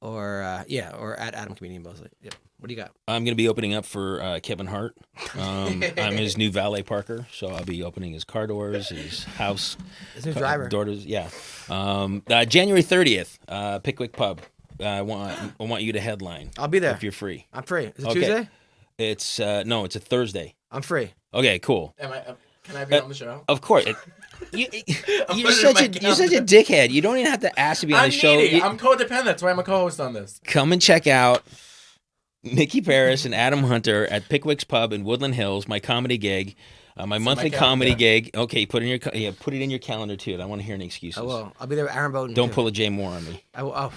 or at Adam Comedian mostly. Yep. What do you got? I'm going to be opening up for Kevin Hart. I'm his new valet parker, so I'll be opening his car doors, his house. His new driver. Doors, yeah. January 30th, Pickwick Pub. I want you to headline. I'll be there if you're free. I'm free. Is it Tuesday? It's no, it's a Thursday. I'm free. Okay, cool. Can I be on the show? Of course. You're such a dickhead. You don't even have to ask to be on the show. I'm codependent. That's why I'm a co-host on this. Come and check out Nicky Paris and Adam Hunter at Pickwick's Pub in Woodland Hills, my comedy gig. My monthly comedy gig. Okay, put it in your calendar too. I don't want to hear any excuses. I will. I'll be there with Aaron Bowden. Don't pull a Jay Moore on me. I will. Oh.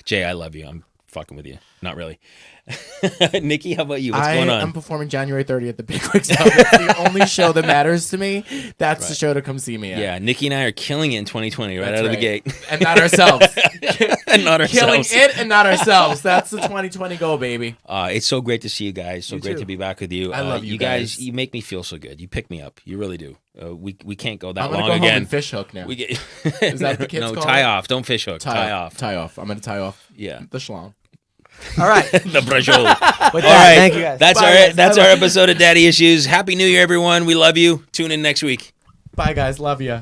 Jay, I love you. I'm fucking with you. Not really. Nikki, how about you? What's going on? I'm performing January 30th at the Bigwigs Pub. It's the only show that matters to me. That's the show to come see me at. Yeah, Nikki and I are killing it in 2020 right out of the gate. And not ourselves. And not ourselves. Killing it and not ourselves. That's the 2020 goal, baby. It's so great to see you guys. So great to be back with you. I love you guys. You make me feel so good. You pick me up. You really do. We can't go that I'm long gonna go again. Home and fish hook now. Is that the kids No, call tie it? off. Don't fish hook. Tie off. Tie off. I'm gonna tie off. Yeah. The schlong. All right. The brajol. With that, thank you guys. That's our episode of Daddy Issues. Happy New Year, everyone. We love you. Tune in next week. Bye, guys. Love ya.